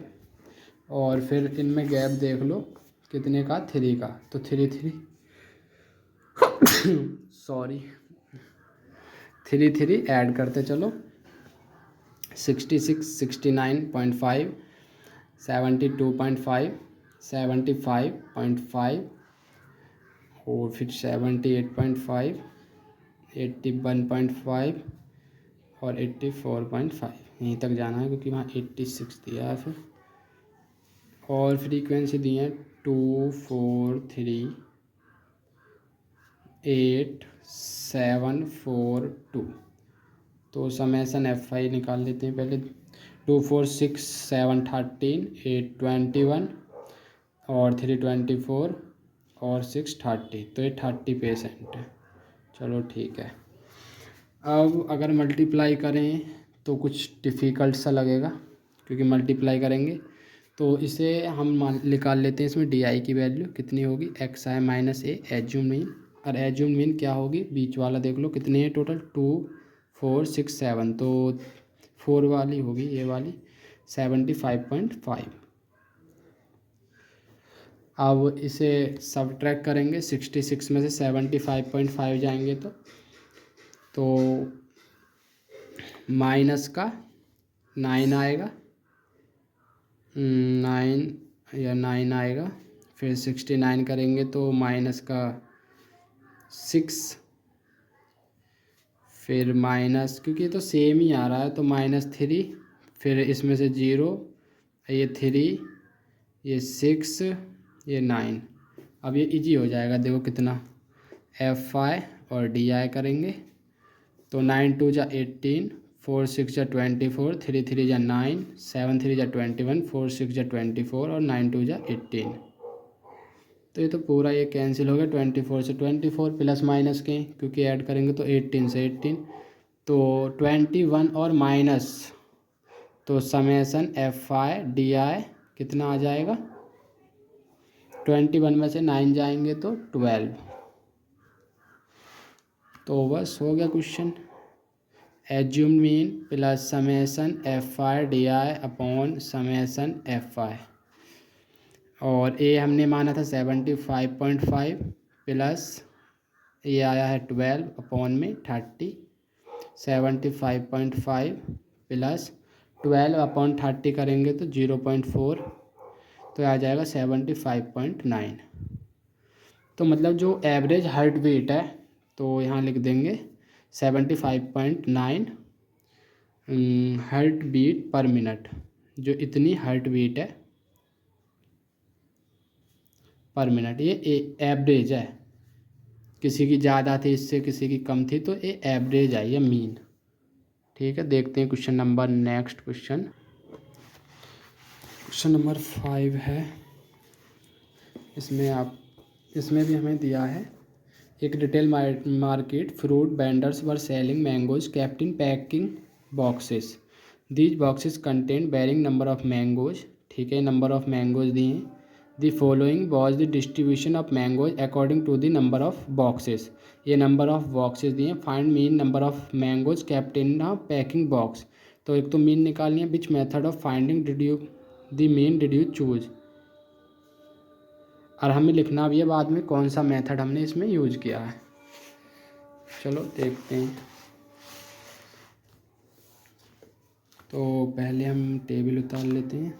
और फिर इनमें गैप देख लो कितने का, 3 का, तो 3 3 सॉरी 3 3 ऐड करते चलो 66 69.5 72.5 75.5 और फिर 78.5 81.5 और 84.5 यहीं तक जाना है क्योंकि वहाँ 86 दिया है। फिर और फ्रीक्वेंसी दी है 2 4 3 8 7 4 2। तो समेसन एफ आई निकाल लेते हैं पहले। 2 4 6 7 13 8 21 और 3 24 और 6 30, तो ये 30% है। चलो ठीक है। अब अगर मल्टीप्लाई करें तो कुछ डिफ़िकल्ट सा लगेगा क्योंकि मल्टीप्लाई करेंगे तो इसे हम निकाल लेते हैं। इसमें डी आई की वैल्यू कितनी होगी, एक्स आई माइनस ए एज्यूम मीन। और एज्यूम मीन क्या होगी, बीच वाला देख लो कितनी है टोटल 2 4 6 7, तो 4 वाली होगी ये वाली 75.5। अब इसे सब्ट्रैक्ट करेंगे 66 में से 75.5 जाएंगे तो माइनस का 9 आएगा, 9 या 9 आएगा। फिर 69 करेंगे तो माइनस का 6, फिर माइनस, क्योंकि ये तो सेम ही आ रहा है तो -3, फिर इसमें से 0, ये 3, ये 6, ये 9। अब ये इजी हो जाएगा, देखो कितना, FI और DI करेंगे तो 9 2 जा 18, 4 6 जा 24, 3 3 जा 9, 7 3 जा 21, 4 6 जा 24 और 9 2 जा 18। तो ये तो पूरा ये कैंसिल हो गया, 24 से 24 प्लस माइनस के, क्योंकि ऐड करेंगे तो 18 से 18, तो 21 और माइनस, तो समेसन FI DI कितना आ जाएगा, 21 में से 9 जाएंगे तो 12। तो बस हो गया question. Assume mean plus summation FI DI upon summation FI, और ए हमने माना था 75.5 प्लस ये आया है 12 अपॉन में 30, 75.5 प्लस 12 अपॉन 30 करेंगे तो 0.4, तो आ जाएगा 75.9। तो मतलब जो एवरेज हार्ट बीट है तो यहाँ लिख देंगे 75.9 हार्ट बीट पर मिनट, जो इतनी हार्ट बीट है पर मिनट, ये एवरेज है, किसी की ज़्यादा थी इससे किसी की कम थी, तो ये एवरेज है, ये मीन। ठीक है, देखते हैं question number, next question number 5 है। इसमें भी हमें दिया है, एक retail market, fruit vendors were selling mangoes kept in packing boxes, these boxes contain varying number of mangoes. ठीक है, नंबर ऑफ मैंगोज दिए हैं। The following was the distribution of mangoes according to the number of boxes, ये number of boxes दिए हैं। Find mean number of mangoes kept in a packing box, तो एक तो मीन निकालनी है। Which method of finding did you the mean did you choose, और हमें लिखना भी है बाद में कौन सा मेथड हमने इसमें यूज किया है। चलो देखते हैं। तो पहले हम टेबल उतार लेते हैं।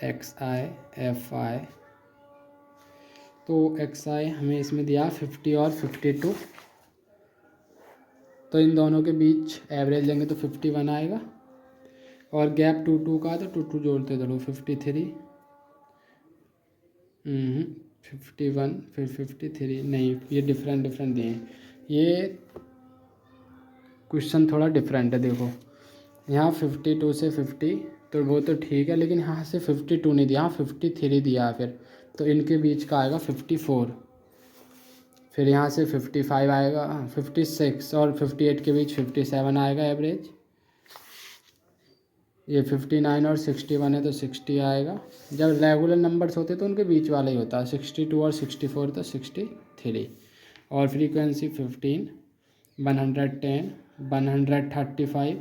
XI FI, तो XI हमें इसमें दिया 50 और 52, तो इन दोनों के बीच एवरेज लेंगे तो 51 आएगा, और गैप 2 2 का, तो 2 2 जोड़ते चलो 53, 51 फिर 53, नहीं ये डिफरेंट दिए हैं। ये क्वेश्चन थोड़ा डिफरेंट है, देखो यहाँ 52 से 50, तो वो तो ठीक है, लेकिन यहाँ से 52 नहीं दिया, यहाँ 53 दिया है, फिर तो इनके बीच का आएगा 54, फिर यहाँ से 55 आएगा, 56 और 58 के बीच 57 आएगा एवरेज, ये 59 और 61 है तो 60 आएगा। जब रेगुलर नंबर्स होते तो उनके बीच वाला ही होता है, 62 और 64 तो 63, और फ्रीक्वेंसी 15, 110, 135,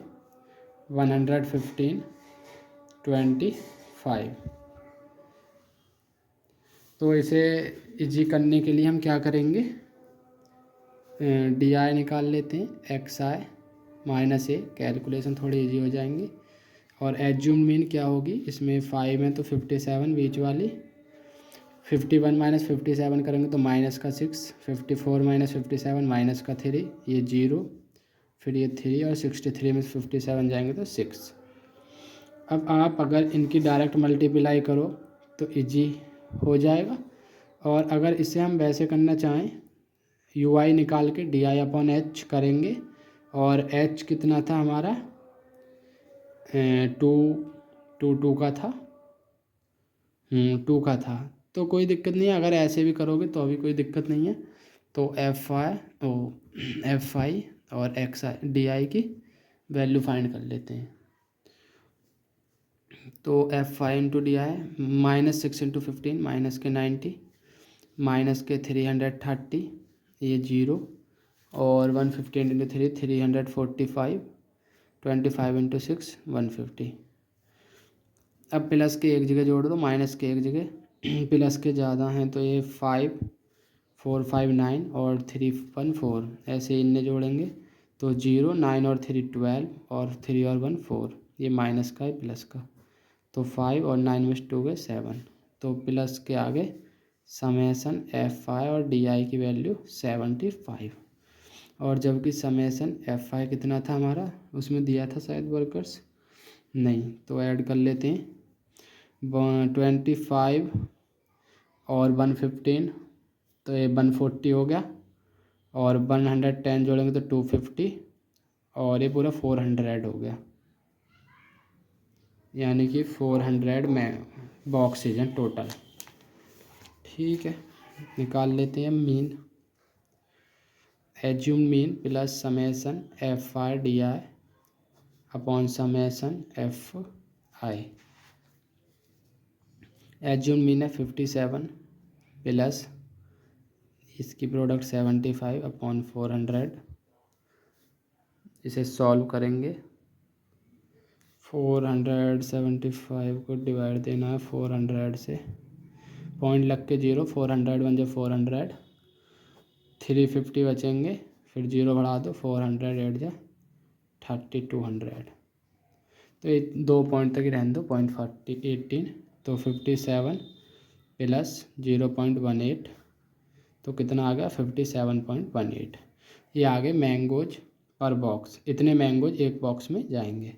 115, 25। तो इसे इजी करने के लिए हम क्या करेंगे, DI निकाल लेते हैं, XI माइनस A, कैलकुलेशन थोड़ी इजी हो जाएंगी। और एज्यूम मीन क्या होगी, इसमें 5 है तो 57 बीच वाली, 51 माइनस 57 करेंगे तो माइनस का 6, 54 माइनस 57 माइनस का 3, ये 0, फिर ये 3, और 63 में 57 जाएंगे तो 6। अब आप अगर इनकी डायरेक्ट मल्टीप्लाई करो तो इजी हो जाएगा, और अगर इसे हम वैसे करना चाहें, UI निकाल के DI अपॉन H करेंगे, और H कितना था हमारा, 2 का था, 2 का था, तो कोई दिक्कत नहीं है, अगर ऐसे भी करोगे तो अभी कोई दिक्कत नहीं है। तो FI और XI DI की वैल्यू फाइंड कर लेते हैं। तो FI into DI, -6 into 15, minus के 90, माइनस के 330, ये 0, और 115 इंटू 3 345, 25 इंटू 6 150। अब प्लस के एक जगह जोड़ दो, माइनस के एक जगह, प्लस के ज़्यादा हैं तो ये 5 4 5 9 और 3 1 4, ऐसे इनने जोड़ेंगे तो 0 9 और 3 12 और 3 और 1 4, ये माइनस का है प्लस का, तो 5 और 9 में 2 गए 7, तो प्लस के आगे समेसन एफ आई और डी आई की वैल्यू 75, और जबकि समेसन एफ आई कितना था हमारा, उसमें दिया था शायद वर्कर्स, नहीं, तो ऐड कर लेते हैं 25 और 115, तो ये 140 हो गया, और 110 जोड़ेंगे तो 250, और ये पूरा 400 हो गया, यानी कि 400 में बॉक्सेज हैं टोटल। ठीक है, निकाल लेते हैं mean. Assume mean plus summation F I D I upon summation F I. Assume mean है 57 प्लस इसकी प्रोडक्ट 75 अपॉन 400। इसे सॉल्व करेंगे, 475 को डिवाइड देना है 400 से, पॉइंट लग के 0, 400 बन जाए 400, 350 बचेंगे, फिर 0 बढ़ा दो, 400 ऐड जाए 3200, तो ये 2 पॉइंट तक ही रहने दो, 0.18, तो 57 प्लस 0.18, तो कितना आ गया 57.18। ये आ गए मैंगोज पर बॉक्स, इतने मैंगोज एक बॉक्स में जाएंगे।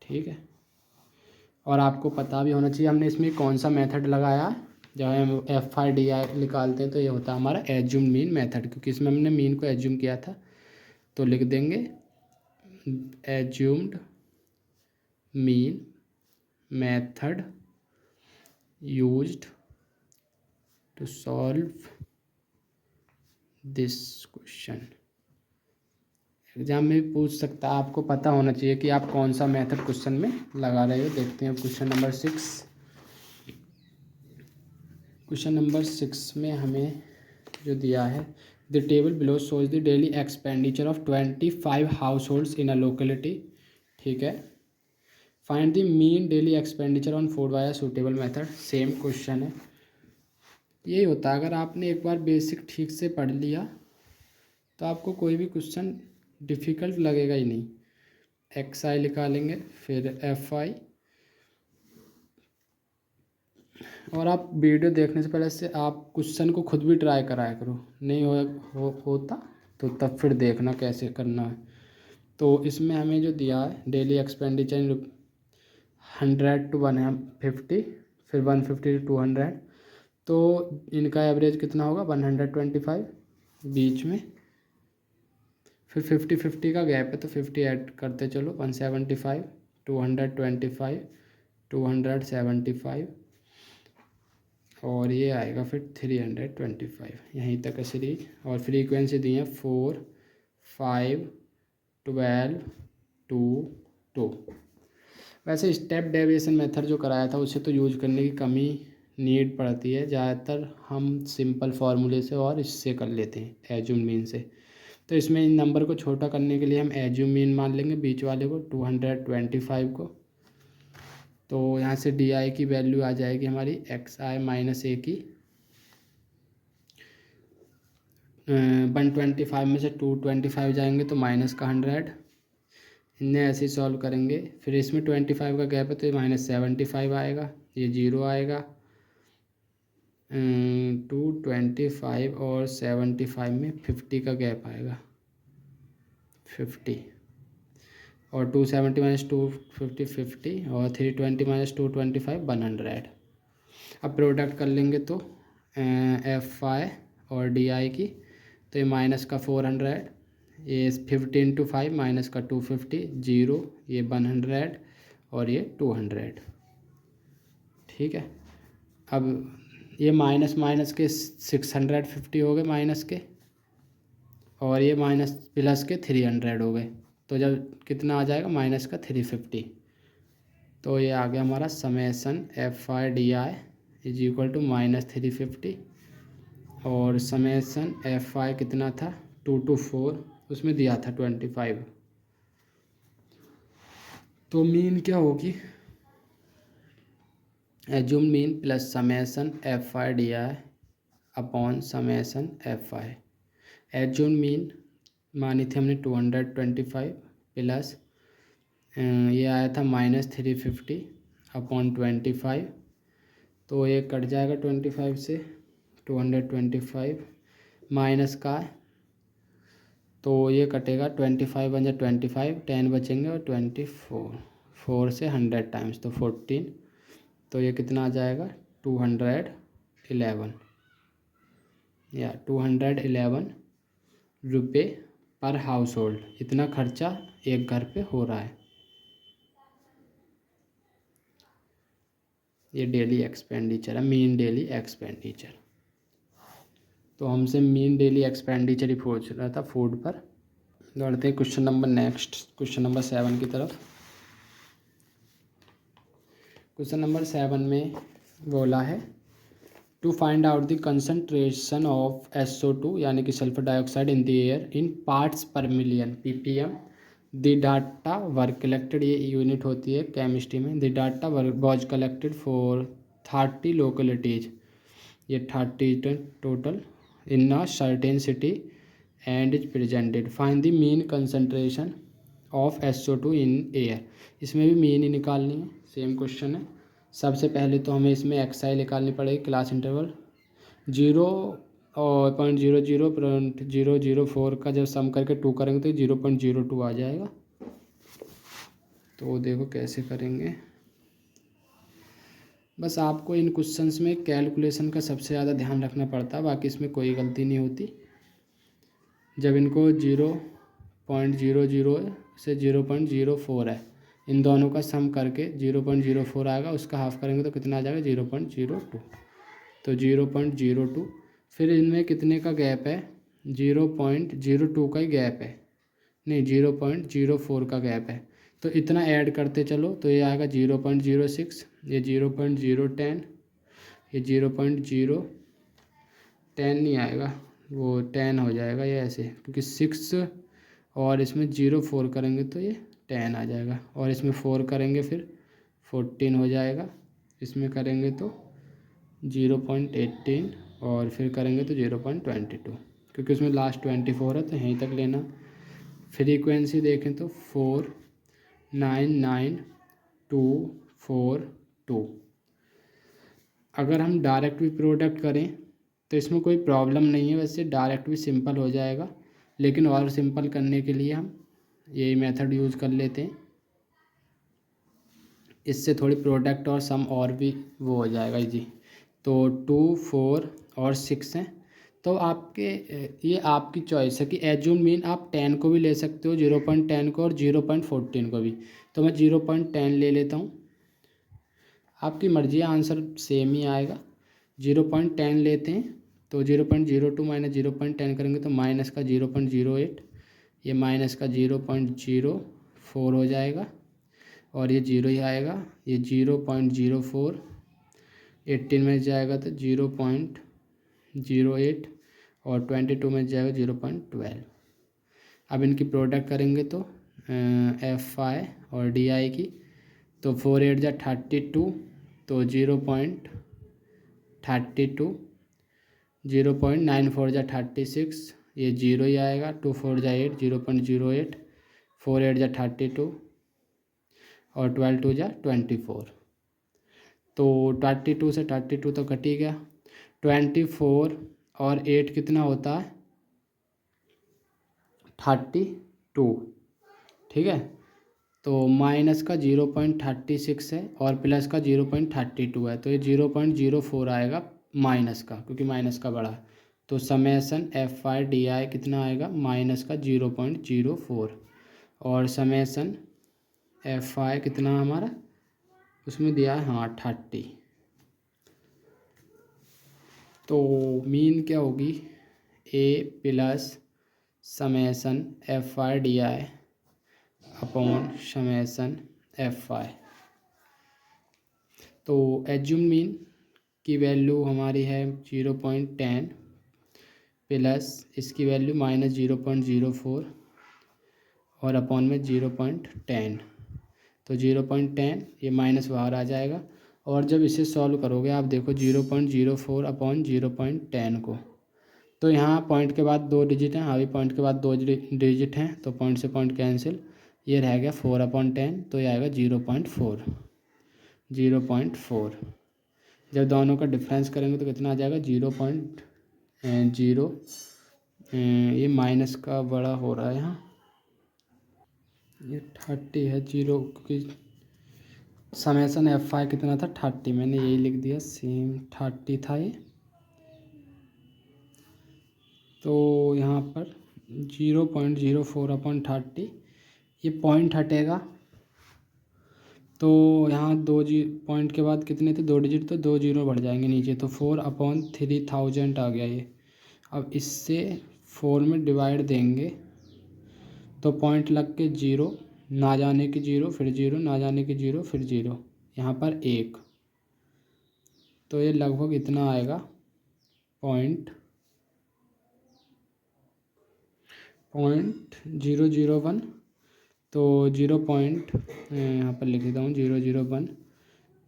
ठीक है, और आपको पता भी होना चाहिए हमने इसमें कौन सा मेथड लगाया है। जब हम एफ आई डी आई निकालते हैं तो ये होता है हमारा एज्यूम मीन मेथड, क्योंकि इसमें हमने मीन को एज्यूम किया था, तो लिख देंगे assumed mean method used to solve this question. Exam में भी पूछ सकता है, आपको पता होना चाहिए कि आप कौन सा मेथड क्वेश्चन में लगा रहे हो। देखते हैं क्वेश्चन नंबर 6। क्वेश्चन नंबर 6 में हमें जो दिया है, the table below shows the daily expenditure of 25 house holds in a locality. ठीक है, find the mean daily expenditure on food by a suitable method. Same question है, यही होता है अगर आपने एक बार बेसिक ठीक से पढ़ लिया तो आपको कोई भी क्वेश्चन डिफ़िकल्ट लगेगा ही नहीं। एक्स आई निकालेंगे, फिर एफ आई, और आप वीडियो देखने से पहले से आप क्वेश्चन को खुद भी ट्राई कराया करो, नहीं होता तो तब फिर देखना कैसे करना है। तो इसमें हमें जो दिया है डेली एक्सपेंडिचर 100 to 150, फिर 150 to 200, तो इनका एवरेज कितना होगा 125 बीच में, फिर 50-50 का गैप है तो 50 ऐड करते चलो, 175, 225, 275, और ये आएगा फिर 325। यहीं तक है सीरीज, और फ्रीक्वेंसी दी है 4, 5, 12, 2, 2। वैसे स्टेप डेविएशन मेथड जो कराया था उसे तो यूज करने की कमी नीड पड़ती है, ज़्यादातर हम सिंपल फार्मूले से और इससे कर लेते हैं एज्यूम मीन से। तो इसमें इन नंबर को छोटा करने के लिए हम एज्यूम मीन मान लेंगे बीच वाले को 225 को, तो यहाँ से डी आई की वैल्यू आ जाएगी हमारी एक्स आई माइनस ए की 125 में से 225 जाएंगे तो माइनस का 100, इन्हें ऐसे ही सॉल्व करेंगे। फिर इसमें 25 का गैप है तो -75 आएगा, ये 0 आएगा, 225 और 75 में 50 का गैप आएगा 50, और 270 माइनस 250 50, और 320 माइनस 225 100। अब प्रोडक्ट कर लेंगे तो एफ आई और डी आई की, तो ये माइनस का 400, ये 15 to 5 माइनस का 250, 0, ये 100 और ये 200। ठीक है, अब ये माइनस माइनस के 650 हो गए माइनस के, और ये माइनस प्लस के 300 हो गए, तो जब कितना आ जाएगा माइनस का 350, तो ये आ गया हमारा summation F I D I is equal to -350, और समेसन एफ आई कितना था 2 to 4, उसमें दिया था 25, तो मीन क्या होगी assume mean plus summation F I D I upon summation F I. Assume mean मानी थी हमने 225, प्लस ये आया था -350/25, तो ये कट जाएगा 25 से, 225 माइनस का, तो ये कटेगा 25 बन जाए 25, 10 बचेंगे और 24, 4 से 100 टाइम्स तो 14, तो ये कितना आ जाएगा 211 या 211 रुपये पर हाउस होल्ड। इतना खर्चा एक घर पे हो रहा है। ये डेली एक्सपेंडिचर है, मीन डेली एक्सपेंडिचर। तो हमसे मीन डेली एक्सपेंडिचर ही पूछ रहा था फूड पर। बढ़ते हैं क्वेश्चन नंबर 7 की तरफ। क्वेश्चन नंबर 7 में बोला है to find out the concentration of SO2 यानी कि sulphur dioxide in the air in parts per million ppm। The data were collected, ये यूनिट होती है केमिस्ट्री में। The data was collected for 30 localities, ये 30 टोटल in a certain city and is presented. Find the mean concentration of SO2 in air. इसमें भी mean he निकालनी है, सेम क्वेश्चन है। सबसे पहले तो हमें इसमें XI निकालनी पड़ेगी, क्लास इंटरवल 0.00.004 का जब सम करके 2 करेंगे तो 0.02 आ जाएगा। तो देखो कैसे करेंगे। बस आपको इन क्वेश्चंस में कैलकुलेशन का सबसे ज़्यादा ध्यान रखना पड़ता है, बाकी इसमें कोई गलती नहीं होती। जब इनको 0.00 से 0.04 है, इन दोनों का सम करके 0.04 आएगा, उसका हाफ करेंगे तो कितना आ जाएगा 0.02, तो 0.02। फिर इनमें कितने का गैप है, 0.02 का ही गैप है, नहीं 0.04 का गैप है। तो इतना ऐड करते चलो तो ये आएगा 0.06, ये 0.010, ये 0.010 नहीं आएगा, वो 10 हो जाएगा ये ऐसे, क्योंकि 6 और इसमें 0.4 करेंगे तो ये 10 आ जाएगा, और इसमें 4 करेंगे फिर 14 हो जाएगा, इसमें करेंगे तो 0.18 और फिर करेंगे तो 0.22, क्योंकि उसमें लास्ट 24 है तो यहीं तक लेना। फ्रीक्वेंसी देखें तो 499,242। अगर हम डायरेक्ट भी प्रोडक्ट करें तो इसमें कोई प्रॉब्लम नहीं है, वैसे डायरेक्ट भी सिंपल हो जाएगा, लेकिन और सिंपल करने के लिए हम यही मेथड यूज़ कर लेते हैं। इससे थोड़ी प्रोडक्ट और सम और भी वो हो जाएगा जी। तो 2, 4 और 6 हैं, तो आपके ये आपकी चॉइस है कि एज्यूम मीन आप 10 को भी ले सकते हो, 0.10 को और 0.14 को भी। तो मैं 0.10 ले लेता हूँ, आपकी मर्जी है, आंसर सेम ही आएगा। 0.10 लेते हैं तो 0.02 माइनस 0.10 करेंगे तो माइनस का 0.08, ये माइनस का 0.04 हो जाएगा, और ये 0 ही आएगा, ये 0.04, 18 में जाएगा तो 0.08 और 22 में जाएगा 0.12। अब इनकी प्रोडक्ट करेंगे तो FI और DI की, तो 4 8 जा 32, तो 0.32, 0.94 जा 36, ये 0 ही आएगा, 2 4 जा 8, 0.08, 4 8 जा 32 और 12 2 जा 24, तो 32 से 32 तो कट ही गया। 24 और 8 कितना होता है 32, ठीक है। तो माइनस का 0.36 है और प्लस का 0.32 है, तो ये 0.04 आएगा माइनस का, क्योंकि माइनस का बड़ा। तो समेसन FI DI कितना आएगा माइनस का 0.04, और समेसन FI कितना हमारा उसमें दिया है, हाँ 30। तो मीन क्या होगी A plus summation FI DI upon summation FI। तो एज्यूम मीन की वैल्यू हमारी है 0.10 प्लस इसकी वैल्यू माइनस 0.04 और अपॉन में 0.10, तो 0.10 ये माइनस बाहर आ जाएगा। और जब इसे सॉल्व करोगे आप देखो 0.04 अपॉन 0.10 को, तो यहाँ पॉइंट के बाद 2 डिजिट हैं, अभी पॉइंट के बाद 2 डिजिट हैं, तो पॉइंट से पॉइंट कैंसिल, ये रह गया 4/10, तो ये आएगा 0.4। 0.4 जब दोनों का डिफरेंस करेंगे तो कितना आ जाएगा 0.0। ये माइनस का बड़ा हो रहा है यहाँ, ये 30 है जीरो, क्योंकि समेसन F5 कितना था 30, मैंने यही लिख दिया, सेम 30 था ये। तो यहाँ पर 0.04/30, ये पॉइंट हटेगा तो यहाँ पॉइंट के बाद कितने थे, 2 डिजिट, तो 2 जीरो बढ़ जाएंगे नीचे, तो 4/3000 आ गया ये। अब इससे 4 में डिवाइड देंगे तो पॉइंट लग के 0, ना जाने की 0, फिर 0, ना जाने की 0, फिर 0, यहाँ पर 1, तो ये लगभग इतना आएगा, पॉइंट 0.001। तो यहाँ पर लिख देता हूँ 0.001,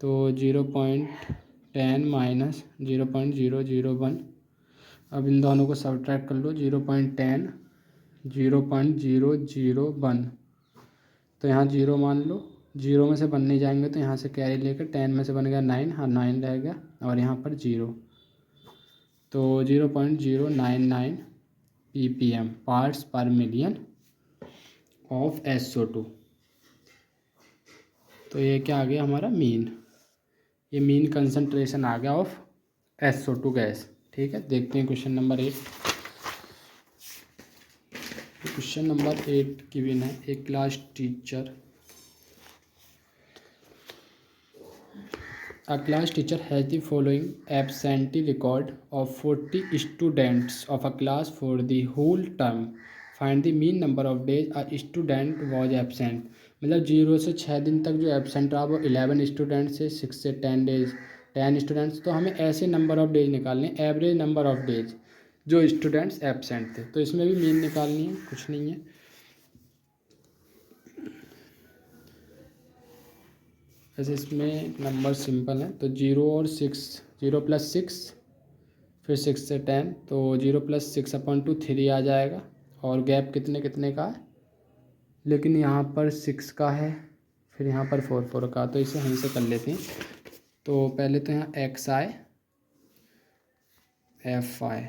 तो 0.10 माइनस 0.001। अब इन दोनों को सब्ट्रैक्ट कर लो, 0.10 0.001, तो यहाँ 0 मान लो, 0 में से 1 नहीं जाएंगे तो यहाँ से कैरी लेकर 10 में से बन गया 9, हाँ 9 रह गया, और यहाँ पर 0, तो 0.099 ppm parts per million of SO2। तो ये क्या आ गया हमारा मीन, ये मीन कंसंट्रेशन आ गया ऑफ SO2 गैस। ठीक है, देखते हैं question number 8। Question number 8 given है, a class teacher A class teacher has the following absentee record of 40 students of a class for the whole term. Find the mean number of days a student was absent. मतलब 0 से 6 दिन तक जो absent रहा वो 11 students से, 6 से 10 days 10 students. तो हमें ऐसे नंबर ऑफ डेज निकालने, एवरेज नंबर ऑफ डेज जो स्टूडेंट्स एबसेंट थे। तो इसमें भी मीन निकालनी है, कुछ नहीं है। वैसे इसमें नंबर सिंपल है, तो 0 और 6, 0 + 6, फिर 6 से 10, तो 0 + 6/2 3 आ जाएगा, और गैप कितने कितने का है, लेकिन यहाँ पर 6 का है, फिर यहाँ पर 4 का, तो इसे यहीं से कर लेते हैं। तो पहले तो यहाँ XI FI,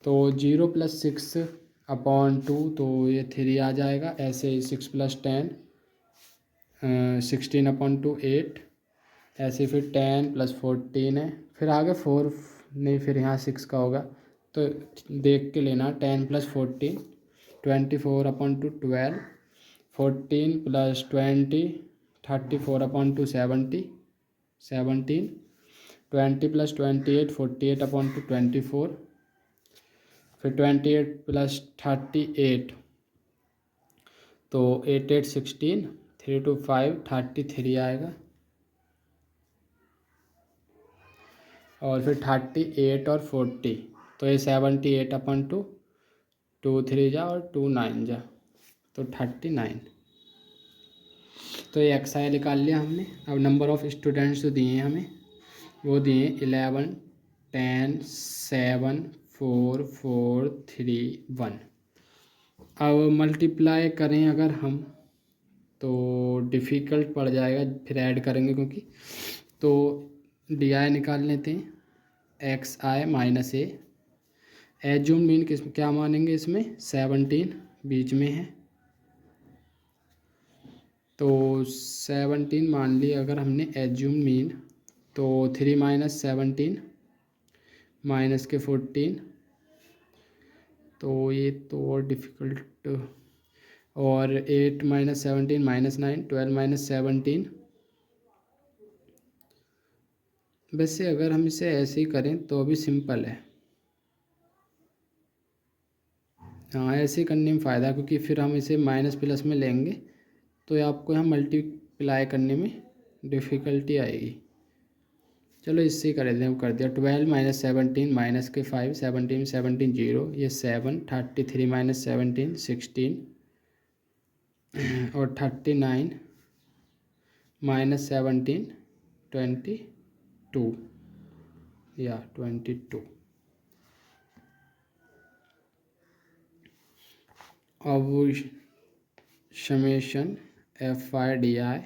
तो 0 + 6/2, तो ये 3 आ जाएगा, ऐसे ही 6 + 10 16/2 8, ऐसे फिर 10 + 14 है, फिर आगे 4 नहीं, फिर यहाँ 6 का होगा, तो देख के लेना, 10 + 14 24/2 12, 14 + 20 34/2 17, 17, 20 + 28 48/2 24, फिर 28 + 38, तो 8 8 16, 3 2 5 33 आएगा, और फिर 38 और 40, तो ये 78/2 2 3 जा और 2 9 जा, तो 39। तो ये XI निकाल लिया हमने। अब नंबर ऑफ़ स्टूडेंट्स जो दिए हैं हमें, वो दिए 11 10 7 4 4 3 1। अब मल्टीप्लाई करें अगर हम तो डिफ़िकल्ट पड़ जाएगा, फिर ऐड करेंगे क्योंकि, तो DI निकाल लेते हैं, XI - A। एज्यूम मीन क्या मानेंगे इसमें, 17 बीच में है, तो 17 मान लिया अगर हमने एज्यूम मीन, तो 3 - 17 माइनस के 14, तो ये तो और डिफ़िकल्ट, और 8 - 17 -9 12 - 17। वैसे अगर हम इसे ऐसे ही करें तो भी सिंपल है, हाँ ऐसे करने में फ़ायदा, क्योंकि फिर हम इसे माइनस प्लस में लेंगे तो आपको यहाँ मल्टीप्लाई करने में डिफ़िकल्टी आएगी। चलो इससे ही कर दें, कर दिया। 12 - 17 माइनस के 5 17 17 0, ये 7 33 - 17 16, और 39 - 17 22, या 22। अब summation F I D I,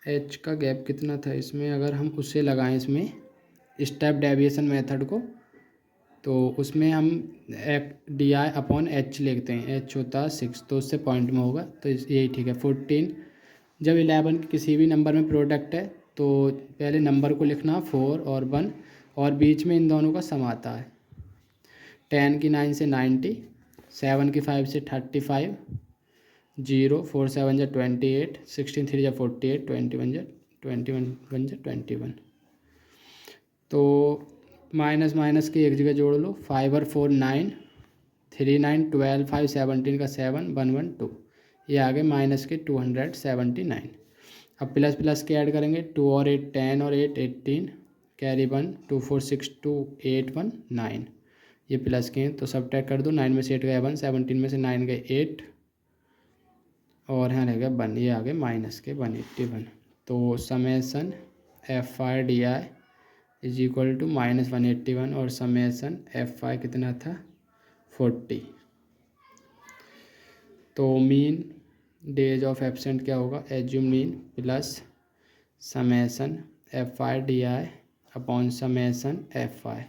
H का गैप कितना था इसमें, अगर हम उसे लगाएं इसमें स्टेप डेविएशन मेथड को, तो उसमें हम डी आई अपॉन एच लिखते हैं, एच होता है 6, तो उससे पॉइंट में होगा, तो यही ठीक है। 14, जब 11 किसी भी नंबर में प्रोडक्ट है तो पहले नंबर को लिखना 4 और 1, और बीच में इन दोनों का सम आता है। 10 की 9 से 90, 7 की 5 से 35, 0, 4 7 जा 28, 16 3 जा 48, 21 जा 21, तो माइनस माइनस की एक जगह जोड़ लो, 5 और 4 9, 3 9 12, 5 17 का 7, 1 1 2, ये आगे माइनस के 279। अब प्लस प्लस के ऐड करेंगे, 2 और 8 10 और 8 18, कैरी 1, 2 4 6 2 8 1 9, ये प्लस के हैं तो सब्ट्रैक्ट कर दो, 9 में से 8 गए 1, 17 में से 9 गए 8, और यहाँ रह गया 1, ये आ गए माइनस के 181। तो summation F I D I is equal to -181, और समेसन एफ आई कितना था 40। तो मीन डेज ऑफ एब्सेंट क्या होगा, assume mean plus summation F I D I upon summation F I.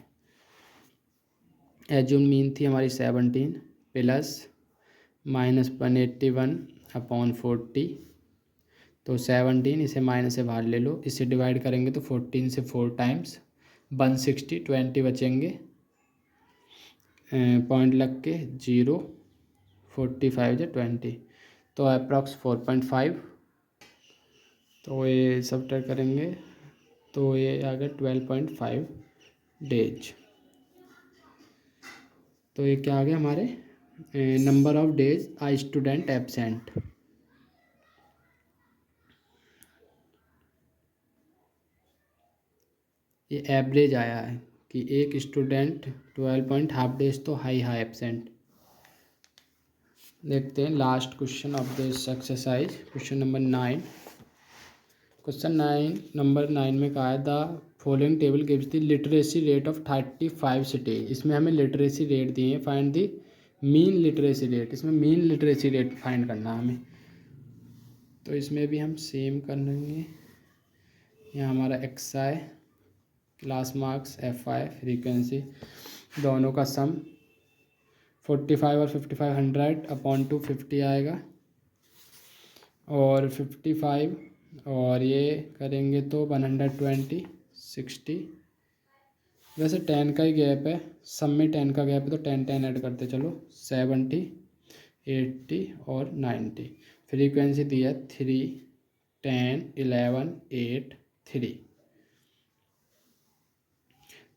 Assume mean थी हमारी 17 प्लस -181 अपॉन 40, तो 17, इसे माइनस से बाहर ले लो, इसे डिवाइड करेंगे तो 14 से 4 टाइम्स 160, 20 बचेंगे, पॉइंट लग के 0, 45 जो 20, तो अप्रॉक्स 4.5, तो ये सब ट्राई करेंगे तो ये आ गया 12.5 डेज। तो ये क्या आ गया हमारे number of days a student absent. ये एवरेज आया है कि एक स्टूडेंट 12.5 डेज तो हाई एब्सेंट। देखते हैं last question of this exercise, question number 9। Question 9 number 9 में कहा है the following table gives the literacy rate of 35 cities. इसमें हमें लिटरेसी रेट दिए हैं, find the mean literacy rate. इसमें मीन लिटरेसी रेट फाइंड करना है हमें, तो इसमें भी हम सेम कर लेंगे। यहाँ हमारा x I, class marks F I, frequency, दोनों का सम 45 और 55 100 अपॉन 250 आएगा, और 55 और ये करेंगे तो 120 60। वैसे 10 का ही गैप है, सब में 10 का गैप है, तो 10 10 ऐड करते चलो, 70 80 और 90। फ्रीक्वेंसी दिया 3 10 11 8 3।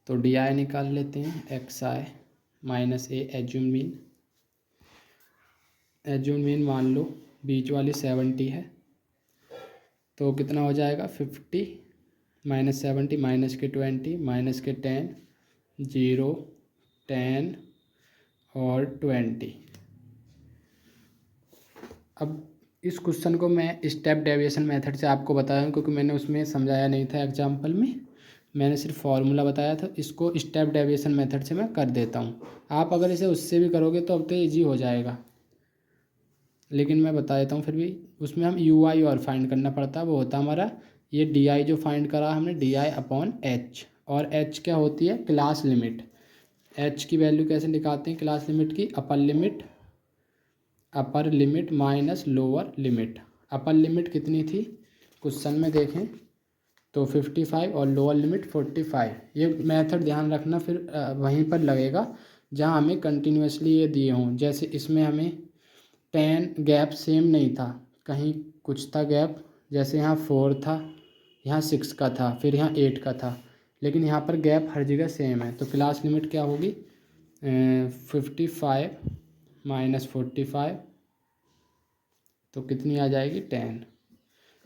तो डी आई निकाल लेते हैं, एक्स आई माइनस ए एज्यूम मीन। एज्यूम मीन मान लो बीच वाली 70 है, तो कितना हो जाएगा 50 माइनस 70 माइनस के 20 माइनस के 10 0 10 और 20। अब इस क्वेश्चन को मैं स्टेप डेविएशन मेथड से आपको बताया हूँ, क्योंकि मैंने उसमें समझाया नहीं था एग्जाम्पल में, मैंने सिर्फ फार्मूला बताया था। इसको स्टेप डेविएशन मेथड से मैं कर देता हूँ। आप अगर इसे उससे भी करोगे तो अब तो ईजी हो जाएगा, लेकिन मैं बता देता हूँ फिर भी। उसमें हम यू आई और फाइंड करना पड़ता है, वो होता है हमारा ये डी आई जो फाइंड करा हमने, डी आई अपॉन एच। और एच क्या होती है, क्लास लिमिट। एच की वैल्यू कैसे निकालते हैं क्लास लिमिट की, अपर limit minus lower limit. Upper limit कितनी थी क्वेश्चन में देखें तो 55 और लोअर लिमिट 45। ये मेथड ध्यान रखना, फिर वहीं पर लगेगा जहाँ हमें कंटिन्यूसली ये दिए हों। जैसे इसमें हमें 10 गैप सेम नहीं था, कहीं कुछ था गैप, जैसे यहाँ 4 था, यहाँ 6 का था, फिर यहाँ 8 का था, लेकिन यहाँ पर गैप हर जगह सेम है। तो क्लास लिमिट क्या होगी 55 माइनस 45, तो कितनी आ जाएगी 10।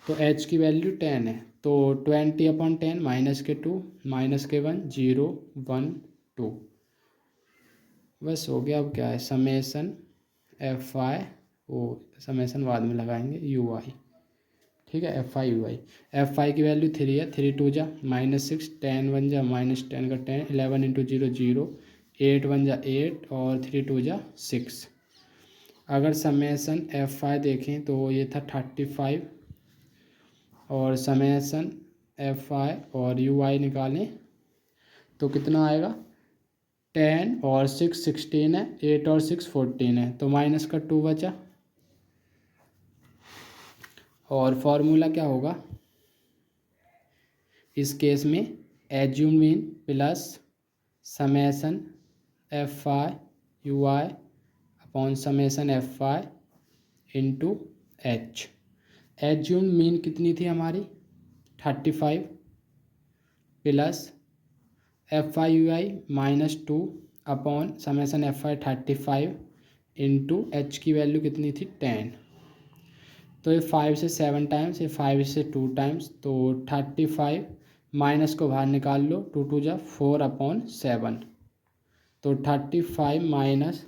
तो एच की वैल्यू 10 है, तो 20 अपॉन 10 माइनस के 2 माइनस के 1 0 1 2, बस हो गया। अब क्या है समेसन एफ आई, वो समेसन बाद में लगाएंगे यू आई, ठीक है, F I U I. F I की वैल्यू 3 है, 3 2 जा -6, 10 1 जा -10 का 10, 11 इंटू 0 0, 8 1 जा 8 और 3 2 जा 6। अगर समेसन एफ आई देखें तो ये था 35 और समेसन एफ आई और यू आई निकालें तो कितना आएगा 10 और 6 16 है, 8 और 6 14 है, तो माइनस का 2 बचा। और फॉर्मूला क्या होगा इस केस में, assume mean plus summation F I U I upon summation F I into H. Assume mean कितनी थी हमारी 35 plus F I U I -2 upon summation F I 35 into H की वैल्यू कितनी थी 10। तो ये 5 से 7 टाइम्स, ये 5 से 2 टाइम्स, तो 35 माइनस को बाहर निकाल लो, 2 2 जा 4/7, तो 35 माइनस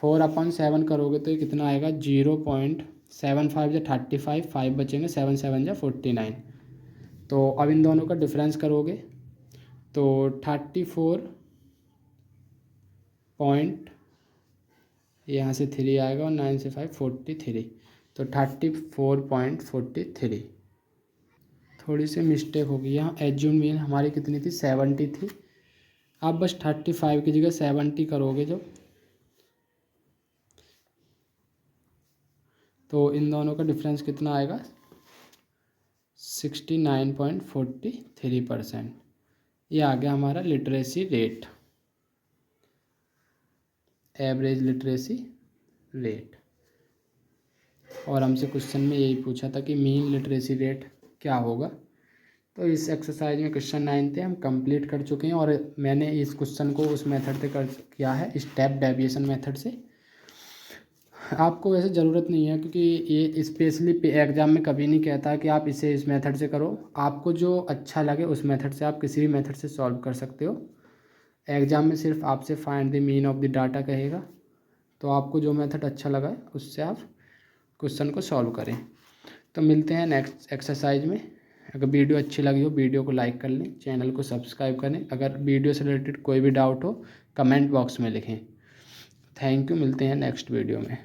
4/7 करोगे तो ये कितना आएगा 0.75 या 35, 5 बचेंगे, 7 7 या 49। तो अब इन दोनों का डिफरेंस करोगे तो 34 पॉइंट, यहाँ से 3 आएगा और 9 से 5 43, तो 34.43। थोड़ी सी मिस्टेक होगी यहाँ, एज्यूम मीन हमारी कितनी थी 70 थी, आप बस 35 की जगह 70 करोगे जब, तो इन दोनों का डिफरेंस कितना आएगा 69.43%। ये आ गया हमारा literacy rate, average literacy rate. और हमसे क्वेश्चन में यही पूछा था कि मीन लिटरेसी रेट क्या होगा। तो इस एक्सरसाइज में क्वेश्चन 9 थे, हम कंप्लीट कर चुके हैं और मैंने इस क्वेश्चन को उस मेथड से किया है, स्टेप डेविएशन मेथड से। आपको वैसे ज़रूरत नहीं है क्योंकि ये स्पेशली एग्ज़ाम में कभी नहीं कहता कि आप इसे इस मेथड से करो, आपको जो अच्छा लगे उस मेथड से आप किसी भी मेथड से सॉल्व कर सकते हो। एग्ज़ाम में सिर्फ आपसे find the mean of the data कहेगा, तो आपको जो मेथड अच्छा लगा है उससे आप क्वेश्चन को सॉल्व करें। तो मिलते हैं नेक्स्ट एक्सरसाइज में। अगर वीडियो अच्छी लगी हो वीडियो को लाइक कर लें, चैनल को सब्सक्राइब करें। अगर वीडियो से रिलेटेड कोई भी डाउट हो कमेंट बॉक्स में लिखें। थैंक यू, मिलते हैं नेक्स्ट वीडियो में।